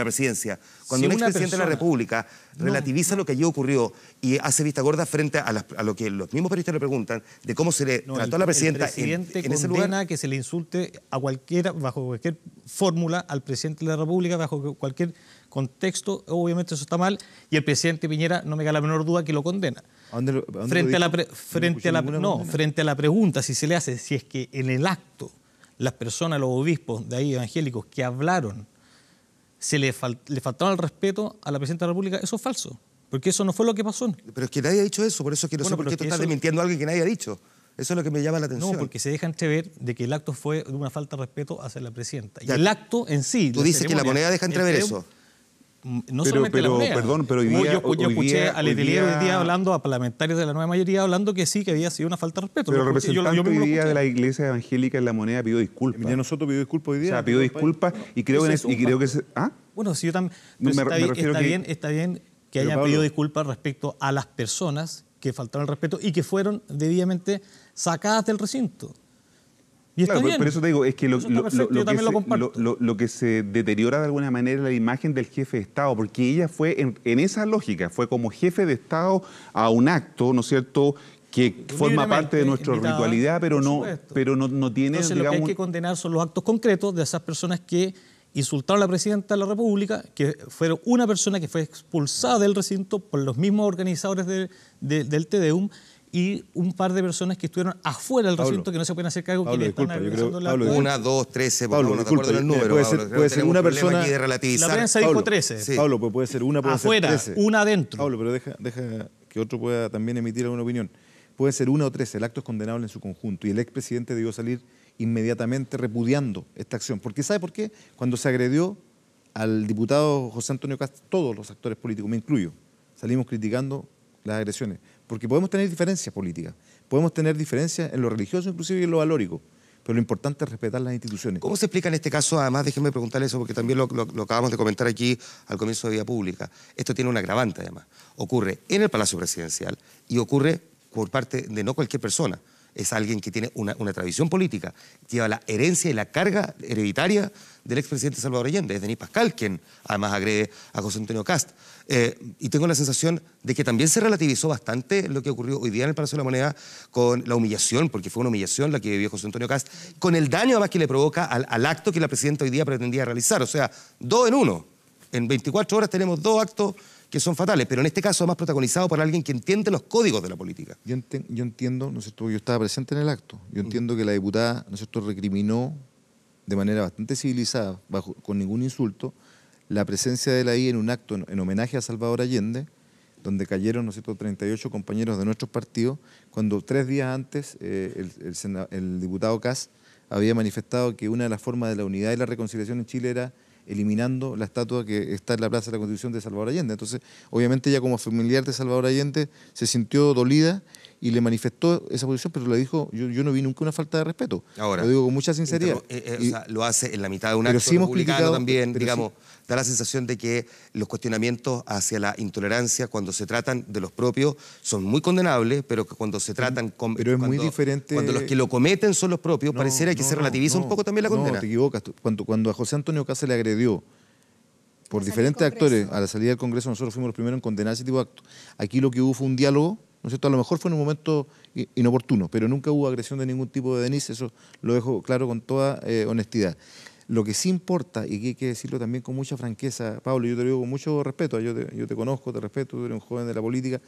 presidencia, cuando un expresidente de la República relativiza lo que allí ocurrió y hace vista gorda frente a lo que los mismos periodistas le preguntan de cómo se le trató a la presidenta en ese lugar? Condena que se le insulte a cualquiera, bajo cualquier fórmula, al presidente de la República, bajo cualquier contexto. Obviamente eso está mal, y el presidente Piñera no me cabe la menor duda que lo condena. Frente a la pregunta, si se le hace, si es que en el acto las personas, los obispos de ahí evangélicos que hablaron, le faltaron el respeto a la presidenta de la República, eso es falso, porque eso no fue lo que pasó. Pero es que nadie ha dicho eso, por eso quiero saber por qué tú estás desmintiendo a alguien que nadie ha dicho. Eso es lo que me llama la atención. No, porque se deja entrever de que el acto fue de una falta de respeto hacia la presidenta. Y el acto en sí... Tú dices que la moneda deja entrever eso. No solamente la moneda. Perdón, pero yo escuché a Letelier hoy día hablando, a parlamentarios de la nueva mayoría, hablando que sí, que había sido una falta de respeto. Pero el representante hoy día de la Iglesia Evangélica en la moneda pidió disculpas. Ya nosotros pidió disculpas hoy día. O sea, pidió disculpas y creo que... ¿Ah? Bueno, si yo también... Está bien que hayan pedido disculpas respecto a las personas que faltaron el respeto y que fueron debidamente sacadas del recinto. Y está bien. Pero eso te digo, es que lo que se deteriora de alguna manera es la imagen del jefe de Estado, porque ella fue en esa lógica, fue como jefe de Estado a un acto, ¿no es cierto?, que forma parte de nuestra ritualidad, pero no tiene, Entonces, lo que hay que condenar son los actos concretos de esas personas que insultaron a la presidenta de la República, que fueron una persona que fue expulsada del recinto por los mismos organizadores del Te Deum, y un par de personas que estuvieron afuera del recinto que no se pueden hacer cargo. Pablo, están Pablo, 1, 2, 13, Pablo, no te acuerdo del número. Puede ser una persona... De relativizar. La prensa dijo 13. Sí. Pablo, pues puede ser una, puede afuera, ser 13. Una adentro. Pablo, pero deja que otro pueda también emitir alguna opinión. Puede ser 1 o 13, el acto es condenable en su conjunto, y el expresidente debió salir inmediatamente repudiando esta acción. Porque ¿sabe por qué? Cuando se agredió al diputado José Antonio Kast, todos los actores políticos, me incluyo, salimos criticando las agresiones. Porque podemos tener diferencias políticas, podemos tener diferencias en lo religioso inclusive y en lo valórico, pero lo importante es respetar las instituciones. ¿Cómo se explica en este caso? Además, déjenme preguntarle eso, porque también lo acabamos de comentar aquí al comienzo de Vía Pública. Esto tiene un agravante, además. Ocurre en el Palacio Presidencial y ocurre por parte de no cualquier persona. Es alguien que tiene una tradición política, lleva la herencia y la carga hereditaria del expresidente Salvador Allende. Es Denis Pascal quien además agrede a José Antonio Kast. Y tengo la sensación de que también se relativizó bastante lo que ocurrió hoy día en el Palacio de la Moneda con la humillación, porque fue una humillación la que vivió José Antonio Kast, con el daño además que le provoca al acto que la presidenta hoy día pretendía realizar. O sea, 2 en 1. En 24 horas tenemos 2 actos que son fatales, pero en este caso además protagonizado por alguien que entiende los códigos de la política. Yo entiendo, ¿no es cierto? Yo estaba presente en el acto. Yo entiendo que la diputada, ¿no es cierto?, recriminó de manera bastante civilizada, con ningún insulto, la presencia de él ahí en un acto en homenaje a Salvador Allende, donde cayeron, ¿no es cierto?, 38 compañeros de nuestros partidos, cuando 3 días antes el diputado Kast había manifestado que una de las formas de la unidad y la reconciliación en Chile era eliminando la estatua que está en la Plaza de la Constitución de Salvador Allende. Entonces, obviamente ella como familiar de Salvador Allende se sintió dolida y le manifestó esa posición, pero le dijo, yo no vi nunca una falta de respeto. Ahora, lo digo con mucha sinceridad. O sea, lo hace en la mitad de un acto republicano también, digamos, da la sensación de que los cuestionamientos hacia la intolerancia cuando se tratan de los propios son muy condenables, pero que cuando se tratan pero es muy diferente. Cuando los que lo cometen son los propios, pareciera que se relativiza un poco también la condena. No, te equivocas. Cuando a José Antonio Kast se le agredió por diferentes actores a la salida del Congreso, nosotros fuimos los primeros en condenar ese tipo de actos. Aquí lo que hubo fue un diálogo, ¿no es cierto? A lo mejor fue en un momento inoportuno, pero nunca hubo agresión de ningún tipo de Denis, eso lo dejo claro con toda honestidad. Lo que sí importa, y que hay que decirlo también con mucha franqueza, Pablo, yo te lo digo con mucho respeto, yo te conozco, te respeto, tú eres un joven de la política,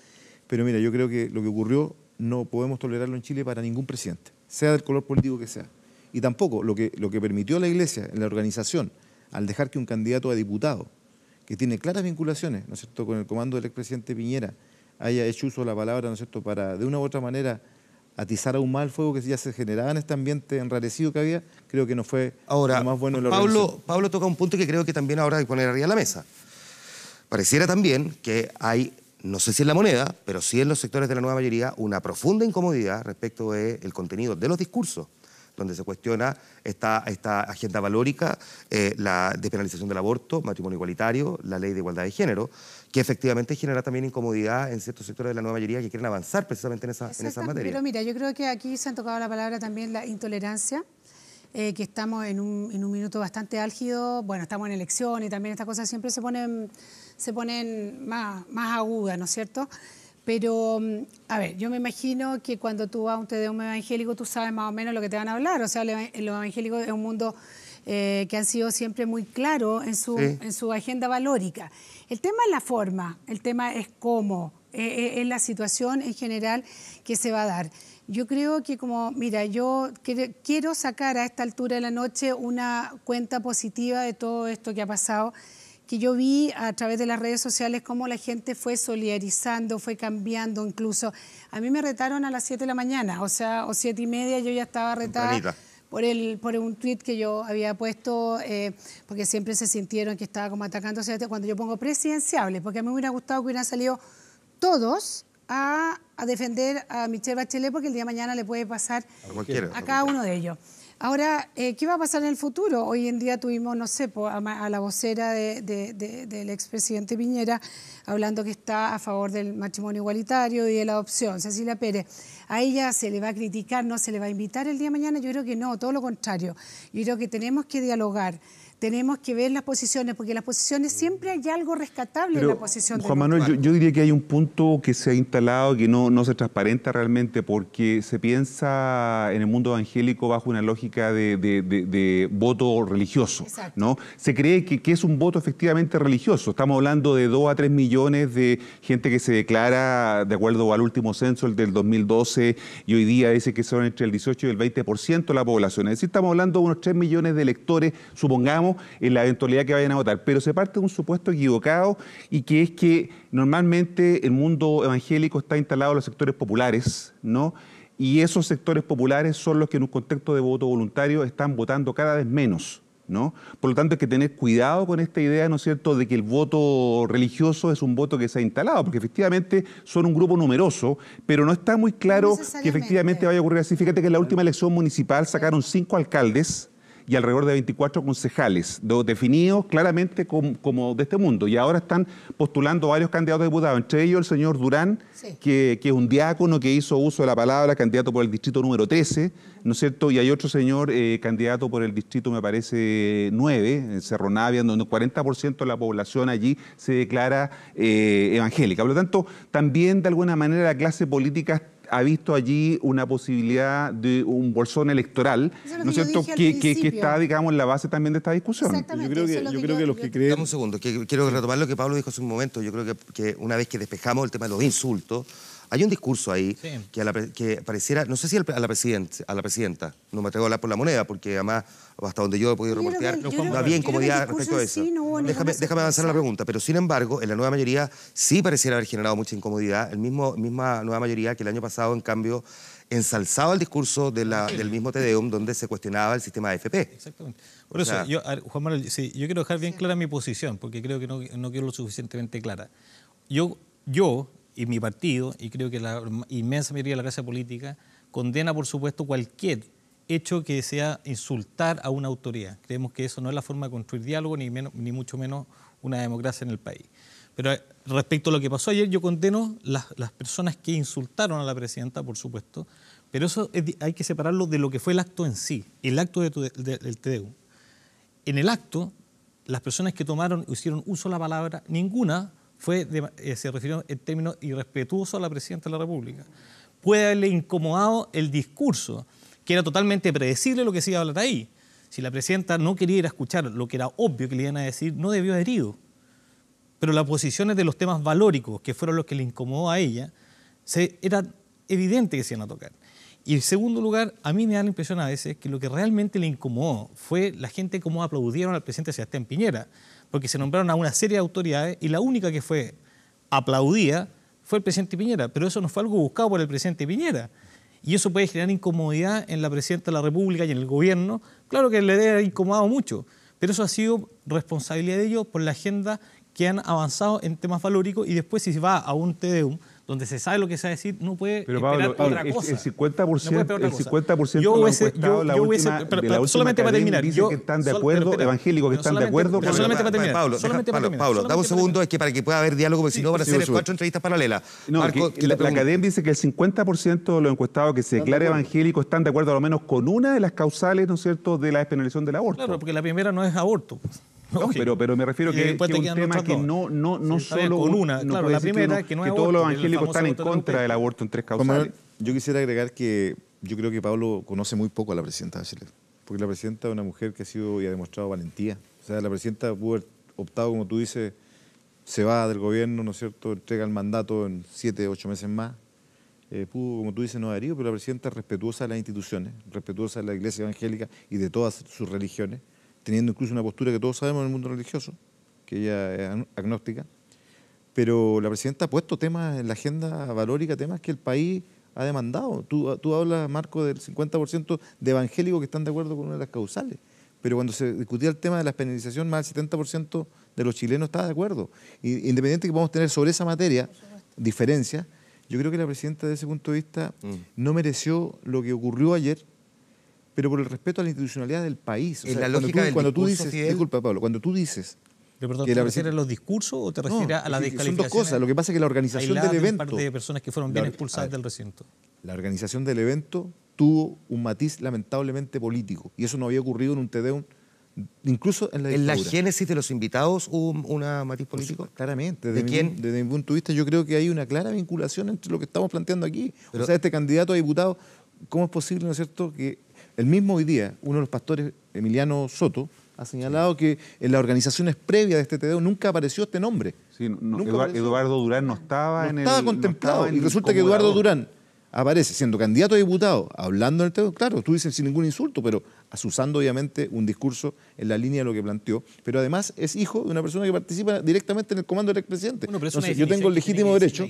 pero mira, yo creo que lo que ocurrió no podemos tolerarlo en Chile para ningún presidente, sea del color político que sea. Y tampoco lo que permitió la Iglesia en la organización, al dejar que un candidato a diputado, que tiene claras vinculaciones, ¿no es cierto?, con el comando del expresidente Piñera, haya hecho uso de la palabra, ¿no es cierto?, para de una u otra manera atizar aún más el fuego que ya se generaba en este ambiente enrarecido que había, creo que no fue lo más bueno en la organización. Pablo toca un punto que creo que también ahora hay que poner arriba de la mesa. Pareciera también que hay, no sé si en la moneda, pero sí en los sectores de la nueva mayoría, una profunda incomodidad respecto del contenido de los discursos donde se cuestiona esta agenda valórica, la despenalización del aborto, matrimonio igualitario, la ley de igualdad de género, que efectivamente genera también incomodidad en ciertos sectores de la nueva mayoría que quieren avanzar precisamente en esas materias. Pero mira, yo creo que aquí se han tocado la palabra también la intolerancia, que estamos en un minuto bastante álgido. Bueno, estamos en elección y también estas cosas siempre se ponen más agudas, ¿no es cierto? Pero, a ver, yo me imagino que cuando tú vas a un Tedeum evangélico, tú sabes más o menos lo que te van a hablar. O sea, los evangélicos es un mundo que han sido siempre muy claros en su agenda valórica. El tema es la forma, el tema es cómo, es la situación en general que se va a dar. Yo creo que mira, yo quiero sacar a esta altura de la noche una cuenta positiva de todo esto que ha pasado, que yo vi a través de las redes sociales cómo la gente fue solidarizando, fue cambiando incluso. A mí me retaron a las 7 de la mañana, o 7:30 yo ya estaba retada por un tuit que yo había puesto, porque siempre se sintieron que estaba como atacándose cuando yo pongo presidenciable, porque a mí me hubiera gustado que hubieran salido todos a defender a Michelle Bachelet, porque el día de mañana le puede pasar a cada uno de ellos. Ahora, ¿qué va a pasar en el futuro? Hoy en día tuvimos, no sé, a la vocera del expresidente Piñera hablando que está a favor del matrimonio igualitario y de la adopción, Cecilia Pérez. A ella se le va a criticar, no se le va a invitar el día de mañana. Yo creo que no, todo lo contrario. Yo creo que tenemos que dialogar. Tenemos que ver las posiciones, porque las posiciones siempre hay algo rescatable en la posición de Juan Manuel, yo diría que hay un punto que se ha instalado que no se transparenta realmente, porque se piensa en el mundo evangélico bajo una lógica de voto religioso, ¿no? Se cree que es un voto efectivamente religioso. Estamos hablando de 2 a 3 millones de gente que se declara, de acuerdo al último censo, el del 2012, y hoy día dice que son entre el 18 y el 20% de la población. Es decir, estamos hablando de unos 3 millones de electores, supongamos, en la eventualidad que vayan a votar, pero se parte de un supuesto equivocado, y que es que normalmente el mundo evangélico está instalado en los sectores populares, ¿no? Y esos sectores populares son los que en un contexto de voto voluntario están votando cada vez menos, ¿no? Por lo tanto, hay que tener cuidado con esta idea, ¿no es cierto?, de que el voto religioso es un voto que se ha instalado, porque efectivamente son un grupo numeroso, pero no está muy claro que efectivamente vaya a ocurrir así. Fíjate que en la última elección municipal sacaron 5 alcaldes y alrededor de 24 concejales, definidos claramente como de este mundo. Y ahora están postulando varios candidatos a diputados, entre ellos el señor Durán, que es un diácono que hizo uso de la palabra, candidato por el distrito número 13, ¿no es cierto? Y hay otro señor candidato por el distrito, me parece, 9, en Cerro Navia, donde el 40% de la población allí se declara evangélica. Por lo tanto, también de alguna manera la clase política ha visto allí una posibilidad de un bolsón electoral, ¿no es cierto?, que está, digamos, en la base también de esta discusión. Yo creo que los que creen... Dame un segundo, quiero retomar lo que Pablo dijo hace un momento. Yo creo que una vez que despejamos el tema de los insultos, hay un discurso ahí que pareciera, no sé si a la presidenta, no me atrevo a hablar por la moneda, porque además, hasta donde yo he podido reportear, no había incomodidad respecto a eso. Déjame avanzar la pregunta, pero sin embargo, en la nueva mayoría sí pareciera haber generado mucha incomodidad. Misma nueva mayoría que el año pasado, en cambio, ensalzaba el discurso del mismo Tedeum, donde se cuestionaba el sistema de AFP. Exactamente. Por eso, Juan Manuel, yo quiero dejar bien clara mi posición, porque creo que no quedó lo suficientemente clara. Yo y mi partido, y creo que la inmensa mayoría de la clase política, condena, por supuesto, cualquier hecho que sea insultar a una autoridad. Creemos que eso no es la forma de construir diálogo, ni mucho menos una democracia en el país. Pero respecto a lo que pasó ayer, yo condeno las personas que insultaron a la presidenta, por supuesto, pero eso hay que separarlo de lo que fue el acto en sí, el acto del Tedeum. En el acto, las personas que hicieron uso de la palabra, ninguna se refirió en términos irrespetuosos a la presidenta de la República. Puede haberle incomodado el discurso, que era totalmente predecible lo que se iba a hablar ahí. Si la presidenta no quería ir a escuchar lo que era obvio que le iban a decir, no debió haber ido. Pero las posiciones de los temas valóricos, que fueron los que le incomodó a ella, era evidente que se iban a tocar. Y en segundo lugar, a mí me da la impresión a veces que lo que realmente le incomodó fue la gente cómo aplaudieron al presidente Sebastián Piñera, porque se nombraron a una serie de autoridades y la única que fue aplaudida fue el presidente Piñera, pero eso no fue algo buscado por el presidente Piñera. Y eso puede generar incomodidad en la presidenta de la República y en el gobierno. Claro que le debe haber incomodado mucho, pero eso ha sido responsabilidad de ellos por la agenda que han avanzado en temas valóricos, y después si va a un Tedeum donde se sabe lo que se va a decir, no puede pero esperar otra el cosa. 50% de los encuestados, la última solamente para terminar, dice que están de acuerdo, evangélicos que están de acuerdo. Pero solamente para terminar. Pablo, dame un segundo, es que para que pueda haber diálogo, porque si no van a ser 4 entrevistas paralelas. No, Marco, la academia dice que el 50% de los encuestados que se declara evangélicos están de acuerdo a lo menos con una de las causales, ¿no es cierto?, de la despenalización del aborto. Claro, porque la primera no es aborto. No, pero me refiero que es un tema que no solo con una. Claro, la primera que no es que aborto, todos los evangélicos están en contra del aborto en 3 causales. Yo quisiera agregar que yo creo que Pablo conoce muy poco a la presidenta Bachelet, porque la presidenta es una mujer que ha sido y ha demostrado valentía. O sea, la presidenta pudo haber optado, como tú dices, se va del gobierno, ¿no es cierto?, entrega el mandato en 7, 8 meses más. Pudo, como tú dices, no haber ido, pero la presidenta es respetuosa de las instituciones, respetuosa de la Iglesia evangélica y de todas sus religiones, teniendo incluso una postura que todos sabemos en el mundo religioso, que ella es agnóstica, pero la presidenta ha puesto temas en la agenda valórica, temas que el país ha demandado. Tú hablas, Marco, del 50% de evangélicos que están de acuerdo con una de las causales, pero cuando se discutía el tema de la penalización, más del 70% de los chilenos estaba de acuerdo. Y, independiente que podamos tener sobre esa materia diferencias, yo creo que la presidenta, desde ese punto de vista, no mereció lo que ocurrió ayer, pero por el respeto a la institucionalidad del país. O sea, la lógica cuando tú dices, disculpa, Pablo, cuando tú dices... Pero, ¿te refieres a los discursos o te refieres a la descalificación? Son dos cosas. Lo que pasa es que la organización del evento... un par de personas que fueron bien expulsadas del recinto. La organización del evento tuvo un matiz lamentablemente político, y eso no había ocurrido en un Tedeum, incluso en la dictadura. ¿En la génesis de los invitados hubo un matiz político? Claramente. Desde mi punto de vista, yo creo que hay una clara vinculación entre lo que estamos planteando aquí. O sea, este candidato a diputado, ¿cómo es posible, no es cierto, que el mismo hoy día, uno de los pastores, Emiliano Soto, ha señalado que en las organizaciones previas de este Tedeum nunca apareció este nombre? Sí, Eduardo Durán no estaba contemplado. Y resulta que Eduardo Durán aparece siendo candidato a diputado, hablando en el Tedeum, claro, tú dices sin ningún insulto, pero asusando obviamente un discurso en la línea de lo que planteó, pero además es hijo de una persona que participa directamente en el comando del expresidente. Bueno, entonces, yo tengo el legítimo derecho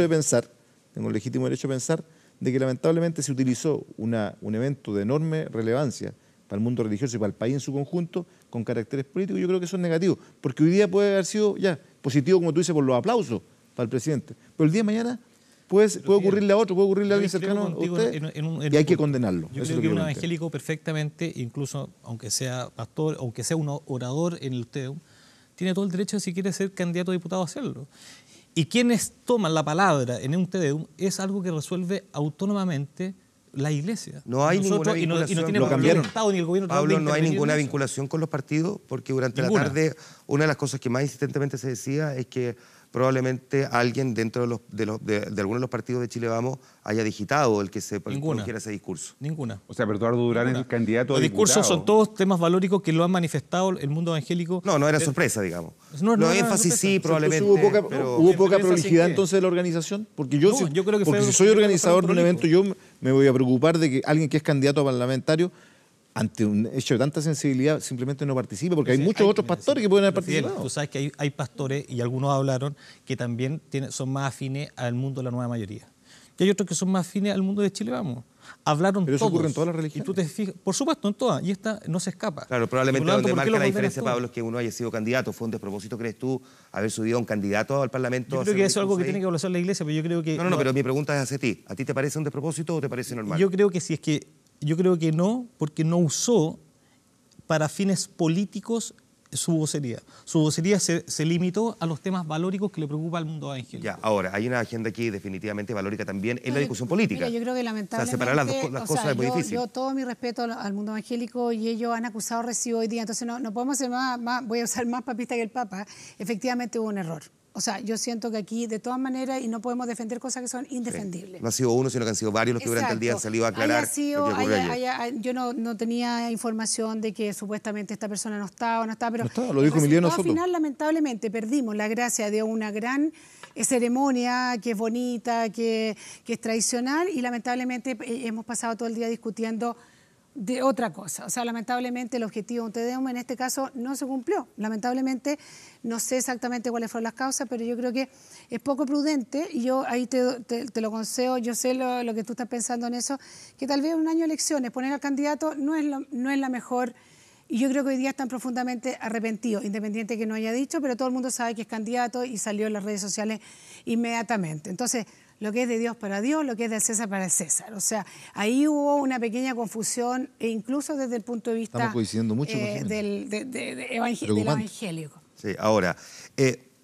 de pensar, de que lamentablemente se utilizó un evento de enorme relevancia para el mundo religioso y para el país en su conjunto, con caracteres políticos. Yo creo que eso es negativo, porque hoy día puede haber sido ya positivo, como tú dices, por los aplausos para el presidente, pero el día de mañana puede ocurrirle a otro, puede ocurrirle a alguien cercano a usted, y hay que condenarlo. Yo creo que un evangélico perfectamente, incluso aunque sea pastor, aunque sea un orador en el Tedeum, tiene todo el derecho, si quiere ser candidato a diputado, a hacerlo. Y quienes toman la palabra en un Tedeum es algo que resuelve autónomamente la Iglesia. No hay ninguna vinculación. Y no tiene por qué el Estado ni el gobierno. Pablo, no hay ninguna vinculación con los partidos, porque durante la tarde una de las cosas que más insistentemente se decía es que probablemente alguien dentro de algunos de los partidos de Chile Vamos haya digitado el que se produjera ese discurso. Ninguna. O sea, pero Eduardo Durán es el candidato a diputado. Los discursos son todos temas valóricos que lo han manifestado el mundo evangélico. No era sorpresa, digamos. No énfasis sí, probablemente. ¿Hubo poca prolijidad entonces de la organización? Porque yo creo que si soy organizador de un evento, yo me voy a preocupar de que alguien que es candidato a parlamentario, ante un hecho de tanta sensibilidad, simplemente no participe, porque hay muchos otros pastores que pueden haber participado. Tú sabes que hay pastores, y algunos hablaron, que también son más afines al mundo de la nueva mayoría. Y hay otros que son más afines al mundo de Chile Vamos. Hablaron Pero eso todos. ocurre en todas las religiones. Y tú te fijas, por supuesto, en todas. Y esta no se escapa. Claro, probablemente donde marca la diferencia, Pablo, es que uno haya sido candidato. ¿Fue un despropósito, crees tú, haber subido a un candidato al Parlamento? Yo creo que eso es algo que tiene que evaluar la Iglesia, pero yo creo que... No, pero mi pregunta es hacia ti. ¿A ti te parece un despropósito o te parece normal? Yo creo que no, porque no usó para fines políticos su vocería. Su vocería se limitó a los temas valóricos que le preocupa al mundo evangélico. Ya, ahora, hay una agenda aquí definitivamente valórica también en la discusión política. Mira, yo creo que lamentablemente... O sea, separar las cosas es muy difícil. Yo todo mi respeto al mundo evangélico, y ellos han acusado recibo hoy día, entonces no podemos ser más, voy a usar más papista que el Papa. Efectivamente hubo un error. O sea, yo siento que aquí, de todas maneras, y no podemos defender cosas que son indefendibles. Sí. No ha sido uno, sino que han sido varios los que durante el día han salido a aclarar yo no tenía información de que supuestamente esta persona no estaba, pero... No estaba, lo dijo Emiliano Soto. Al final, lamentablemente, perdimos la gracia de una gran ceremonia que es bonita, que es tradicional, y lamentablemente hemos pasado todo el día discutiendo de otra cosa. O sea, lamentablemente el objetivo de un Tedeum en este caso no se cumplió. Lamentablemente no sé exactamente cuáles fueron las causas, pero yo creo que es poco prudente, y yo ahí te lo consejo, yo sé lo que tú estás pensando en eso, que tal vez un año de elecciones, poner al candidato no es la mejor Y yo creo que hoy día están profundamente arrepentidos, independiente de que no haya dicho, pero todo el mundo sabe que es candidato y salió en las redes sociales inmediatamente. Entonces, lo que es de Dios para Dios, lo que es del César para el César. O sea, ahí hubo una pequeña confusión, e incluso desde el punto de vista mucho, del evangélico. Sí, ahora,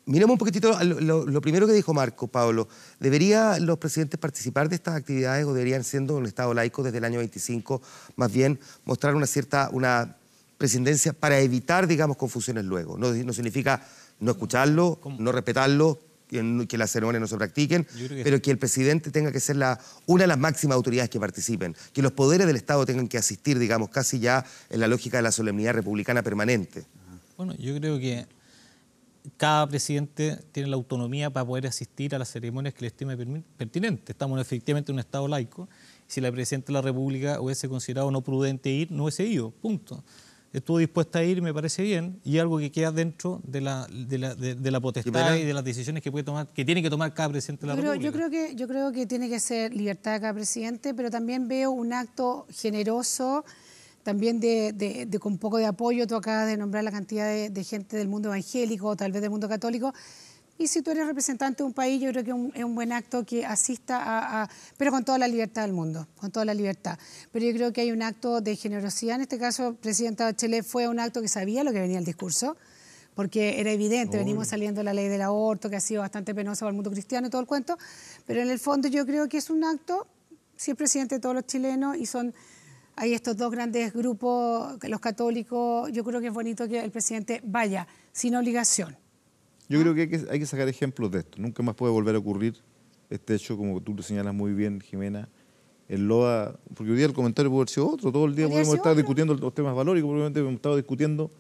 miremos un poquitito lo primero que dijo Marco, Pablo. ¿Deberían los presidentes participar de estas actividades o deberían, siendo un Estado laico desde el año 25, más bien mostrar una presidencia para evitar, digamos, confusiones luego? No significa no escucharlo, no respetarlo, que las ceremonias no se practiquen, pero que el presidente tenga que ser una de las máximas autoridades que participen, que los poderes del Estado tengan que asistir, digamos, casi ya en la lógica de la solemnidad republicana permanente. Bueno, yo creo que cada presidente tiene la autonomía para poder asistir a las ceremonias que le estime pertinente. Estamos efectivamente en un Estado laico. Si la Presidenta de la República hubiese considerado no prudente ir, no hubiese ido, punto. Estuvo dispuesta a ir, me parece bien, y algo que queda dentro de la potestad y de las decisiones que puede tomar, que tiene que tomar cada presidente de la República. Yo creo que tiene que ser libertad de cada presidente, pero también veo un acto generoso, también con un poco de apoyo. Tú acabas de nombrar la cantidad de gente del mundo evangélico o tal vez del mundo católico. Y si tú eres representante de un país, yo creo que es un buen acto que asista pero con toda la libertad del mundo, con toda la libertad. Pero yo creo que hay un acto de generosidad. En este caso, Presidenta Bachelet fue un acto que sabía lo que venía el discurso, porque era evidente, venimos saliendo de la ley del aborto, que ha sido bastante penosa para el mundo cristiano y todo el cuento, pero en el fondo yo creo que es un acto, si es presidente de todos los chilenos, y hay estos dos grandes grupos, los católicos. Yo creo que es bonito que el presidente vaya, sin obligación. Yo creo que hay que sacar ejemplos de esto. Nunca más puede volver a ocurrir este hecho, como tú lo señalas muy bien, Jimena, en Loa, porque hoy día el comentario puede haber sido otro. Todo el día podemos estar discutiendo los temas valóricos, probablemente hemos estado discutiendo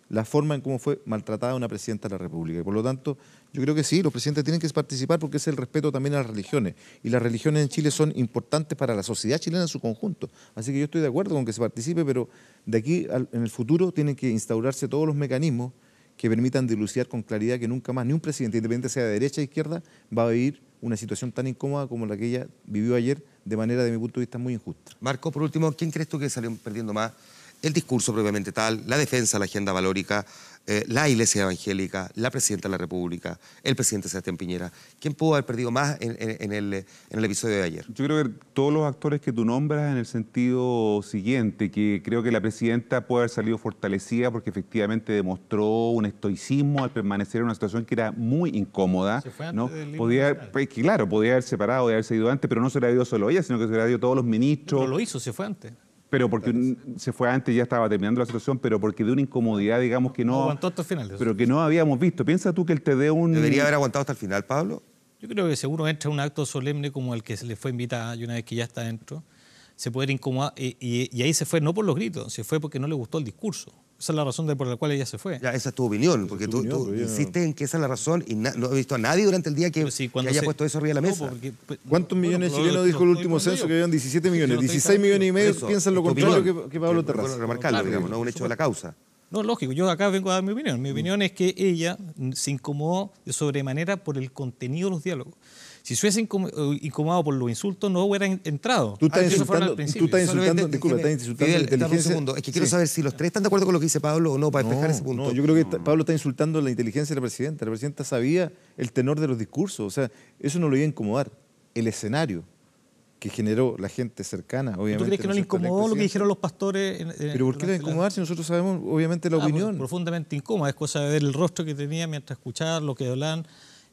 la forma en cómo fue maltratada una presidenta de la República. Y por lo tanto, yo creo que sí, los presidentes tienen que participar porque es el respeto también a las religiones. Y las religiones en Chile son importantes para la sociedad chilena en su conjunto. Así que yo estoy de acuerdo con que se participe, pero de aquí en el futuro tienen que instaurarse todos los mecanismos que permitan dilucidar con claridad que nunca más ni un presidente, independiente sea de derecha o izquierda, va a vivir una situación tan incómoda como la que ella vivió ayer, de manera, de mi punto de vista, muy injusta. Marco, por último, ¿quién crees tú que salió perdiendo más? El discurso propiamente tal, la defensa de la agenda valórica, la Iglesia evangélica, la Presidenta de la República, el presidente Sebastián Piñera. ¿Quién pudo haber perdido más en el episodio de ayer? Yo creo que todos los actores que tú nombras, en el sentido siguiente, que creo que la presidenta puede haber salido fortalecida porque efectivamente demostró un estoicismo al permanecer en una situación que era muy incómoda. Se fue antes, ¿no? Podía haber separado, podía haberse ido antes, pero no se le ha ido solo ella, sino que se le ha ido todos los ministros. No lo hizo, se fue antes. Pero porque se fue antes, ya estaba terminando la situación, pero porque de una incomodidad, digamos, que no aguantó hasta el final. Pero que no habíamos visto. ¿Piensas tú que el TD debería haber aguantado hasta el final, Pablo? Yo creo que seguro entra un acto solemne como el que se le fue invitada, y una vez que ya está dentro, se puede incomodar. Y ahí se fue no por los gritos, se fue porque no le gustó el discurso. Esa es la razón por la cual ella se fue. Ya, esa es tu opinión, porque tú insistes en que esa es la razón y no he visto a nadie durante el día que haya puesto eso arriba de la mesa. ¿Cuántos millones de chilenos dijo el último censo? Que habían 17 millones. 16 millones y medio piensan lo contrario que Pablo Terraza. Remarcarlo, digamos, no es un hecho de la causa. No, lógico, yo acá vengo a dar mi opinión. Mi opinión es que ella se incomodó de sobremanera por el contenido de los diálogos. Si se hubiese incomodado por los insultos, no hubiera entrado. Tú estás insultando, disculpa, estás insultando la inteligencia. Es que quiero saber si los tres están de acuerdo con lo que dice Pablo o no, para despejar ese punto. No, yo creo que Pablo está insultando la inteligencia de la presidenta. La presidenta sabía el tenor de los discursos. O sea, eso no lo iba a incomodar. El escenario que generó la gente cercana, obviamente. ¿Tú crees que no le incomodó lo que dijeron los pastores? ¿Pero por qué le va a incomodar si nosotros sabemos, obviamente, la opinión? Profundamente incómoda. Es cosa de ver el rostro que tenía mientras escuchaba lo que hablaban.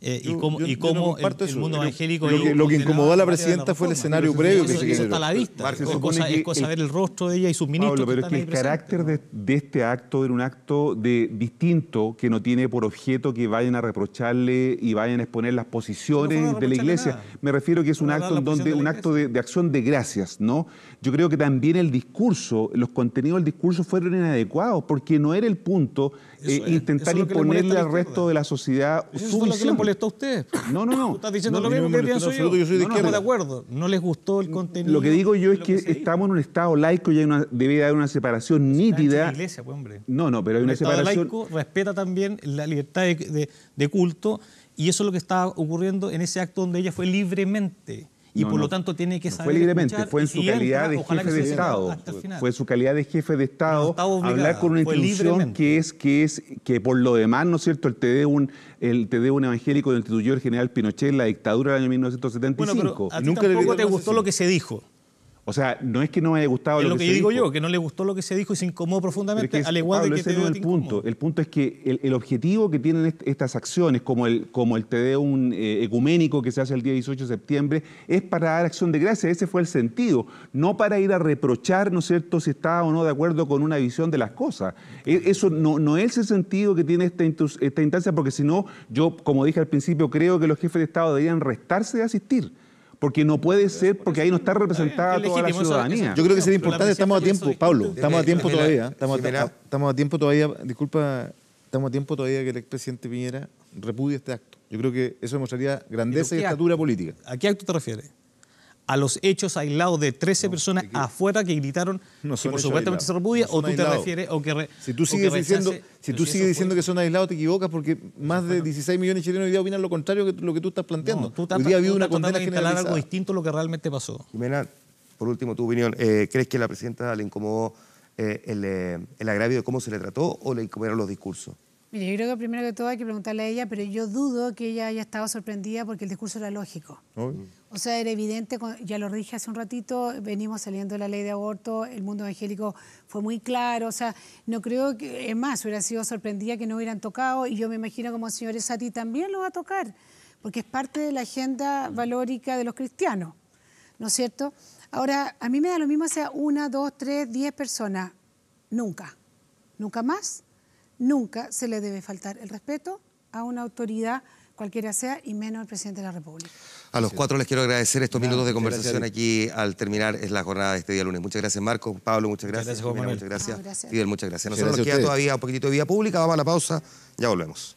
Y cómo el mundo evangélico... Lo que incomodó a la presidenta fue el escenario previo que se generó. Eso está a la vista. Es cosa ver el rostro de ella y sus ministros. Pablo, pero es que el carácter de este acto era un acto distinto, que no tiene por objeto que vayan a reprocharle y vayan a exponer las posiciones de la Iglesia. Me refiero que es un acto de acción de gracias, ¿no? Yo creo que también el discurso, los contenidos del discurso fueron inadecuados, porque no era el punto intentar imponerle al resto de la sociedad su visión. ¿A ustedes? No. Estás diciendo lo mismo que pienso yo. Yo soy de estamos de acuerdo. No les gustó el contenido. Lo que digo yo es que estamos en un Estado laico y debe haber una separación nítida. La Iglesia, pues, hombre. No, pero hay una separación. El Estado laico respeta también la libertad de culto, y eso es lo que estaba ocurriendo en ese acto donde ella fue libremente. y por lo tanto tiene que saber fue libremente, escuchar, fue en su calidad de jefe de Estado. Fue su calidad de jefe de Estado hablar con una institución que por lo demás, ¿no es cierto?, el TDU evangélico lo instituyó el general Pinochet en la dictadura del año 1975. Bueno, pero a ti tampoco te gustó lo que se dijo. O sea, no es que no me haya gustado lo que se dijo. Es lo que digo yo, que no le gustó lo que se dijo y se incomodó profundamente, al igual de que ese no es el punto. El punto es que el objetivo que tienen estas acciones, como el Tedeum ecuménico que se hace el día 18 de septiembre, es para dar acción de gracias. Ese fue el sentido. No para ir a reprochar, ¿no es cierto?, si está o no de acuerdo con una visión de las cosas. Eso no es el sentido que tiene esta instancia, porque si no, yo, como dije al principio, creo que los jefes de Estado deberían restarse de asistir. Porque no puede ser, porque ahí no está representada toda la ciudadanía. Yo creo que sería importante, estamos a tiempo, Pablo, estamos a tiempo todavía, estamos a tiempo todavía, disculpa, estamos a tiempo todavía que el expresidente Piñera repudie este acto. Yo creo que eso demostraría grandeza y estatura política. ¿A qué acto te refieres? A los hechos aislados de 13 personas afuera que gritaron que por supuestamente se repudia, o tú te refieres si tú sigues diciendo que son aislados, te equivocas, porque más de 16 millones de chilenos hoy día opinan lo contrario que lo que tú estás planteando. Hoy día ha habido una condena generalizada. Algo distinto a lo que realmente pasó. Jimena, por último, tu opinión. ¿Crees que a la presidenta le incomodó el agravio de cómo se le trató o le incomodaron los discursos? Mire, yo creo que primero que todo hay que preguntarle a ella, pero yo dudo que ella haya estado sorprendida porque el discurso era lógico. O sea, era evidente, ya lo dije hace un ratito, venimos saliendo de la ley de aborto, el mundo evangélico fue muy claro, o sea, no creo que, es más, hubiera sido sorprendida que no hubieran tocado, y yo me imagino como el señor Esati también lo va a tocar, porque es parte de la agenda valórica de los cristianos, ¿no es cierto? Ahora, a mí me da lo mismo sea 1, 2, 3, 10 personas, nunca más. Nunca se le debe faltar el respeto a una autoridad, cualquiera sea, y menos al presidente de la República. A los cuatro les quiero agradecer estos minutos de conversación aquí al terminar la jornada de este día lunes. Muchas gracias, Marco. Pablo, muchas gracias. Muchas gracias. Fidel, muchas gracias. Nosotros nos queda todavía un poquitito de vía pública. Vamos a la pausa. Ya volvemos.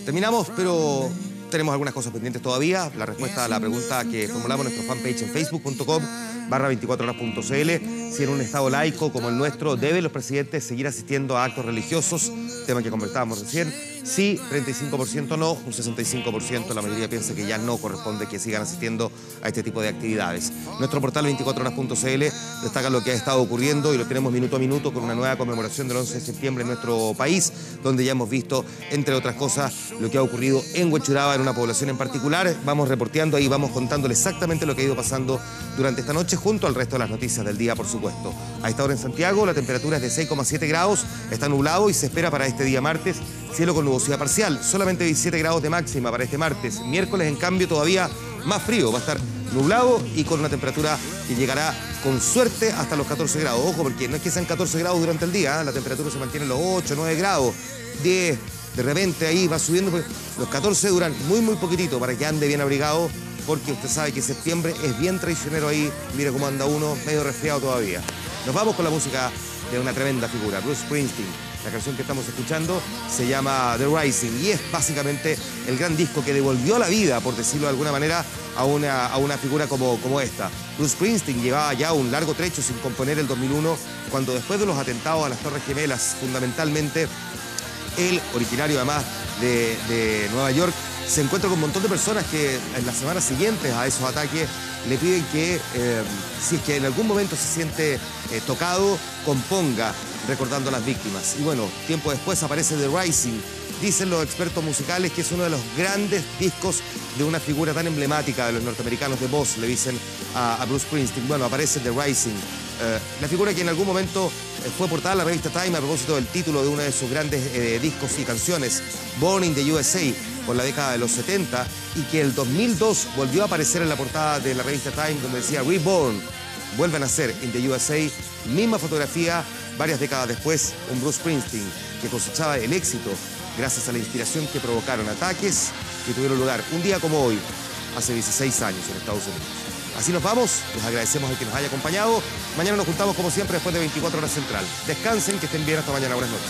Terminamos, pero tenemos algunas cosas pendientes todavía. La respuesta a la pregunta que formulamos en nuestro fanpage en facebook.com/24horas.cl. Si en un estado laico como el nuestro deben los presidentes seguir asistiendo a actos religiosos, tema que conversábamos recién. Sí, 35% no, un 65%. La mayoría piensa que ya no corresponde que sigan asistiendo a este tipo de actividades. Nuestro portal 24horas.cl destaca lo que ha estado ocurriendo y lo tenemos minuto a minuto con una nueva conmemoración del 11 de septiembre en nuestro país, donde ya hemos visto, entre otras cosas, lo que ha ocurrido en Huechuraba, en una población en particular. Vamos reporteando ahí, vamos contándole exactamente lo que ha ido pasando durante esta noche, junto al resto de las noticias del día, por supuesto. A esta hora en Santiago la temperatura es de 6,7 grados, está nublado y se espera para este día martes cielo con nubosidad parcial, solamente 17 grados de máxima para este martes. Miércoles, en cambio, todavía más frío, va a estar nublado y con una temperatura que llegará con suerte hasta los 14 grados. Ojo, porque no es que sean 14 grados durante el día, la temperatura se mantiene en los 8, 9 grados, 10, de repente ahí va subiendo, pues los 14 duran muy poquitito para que ande bien abrigado, porque usted sabe que septiembre es bien traicionero ahí, mire cómo anda uno, medio resfriado todavía. Nos vamos con la música de una tremenda figura, Bruce Springsteen. La canción que estamos escuchando se llama The Rising y es básicamente el gran disco que devolvió la vida, por decirlo de alguna manera, a una figura como esta. Bruce Springsteen llevaba ya un largo trecho sin componer el 2001, cuando después de los atentados a las Torres Gemelas, fundamentalmente, él, originario además de Nueva York, se encuentra con un montón de personas que en las semanas siguientes a esos ataques le piden que, si es que en algún momento se siente tocado, componga recordando a las víctimas. Y bueno, tiempo después aparece The Rising. Dicen los expertos musicales que es uno de los grandes discos de una figura tan emblemática de los norteamericanos de voz, le dicen a Bruce Springsteen. Bueno, aparece The Rising. La figura que en algún momento fue portada en la revista Time a propósito del título de uno de sus grandes discos y canciones, Born in the USA, por la década de los 70, y que el 2002 volvió a aparecer en la portada de la revista Time, donde decía Reborn, vuelve a nacer in the USA, misma fotografía, varias décadas después, un Bruce Springsteen que cosechaba el éxito gracias a la inspiración que provocaron ataques que tuvieron lugar un día como hoy, hace 16 años en Estados Unidos. Así nos vamos, les agradecemos al que nos haya acompañado. Mañana nos juntamos como siempre después de 24 horas central. Descansen, que estén bien, hasta mañana, buenas noches.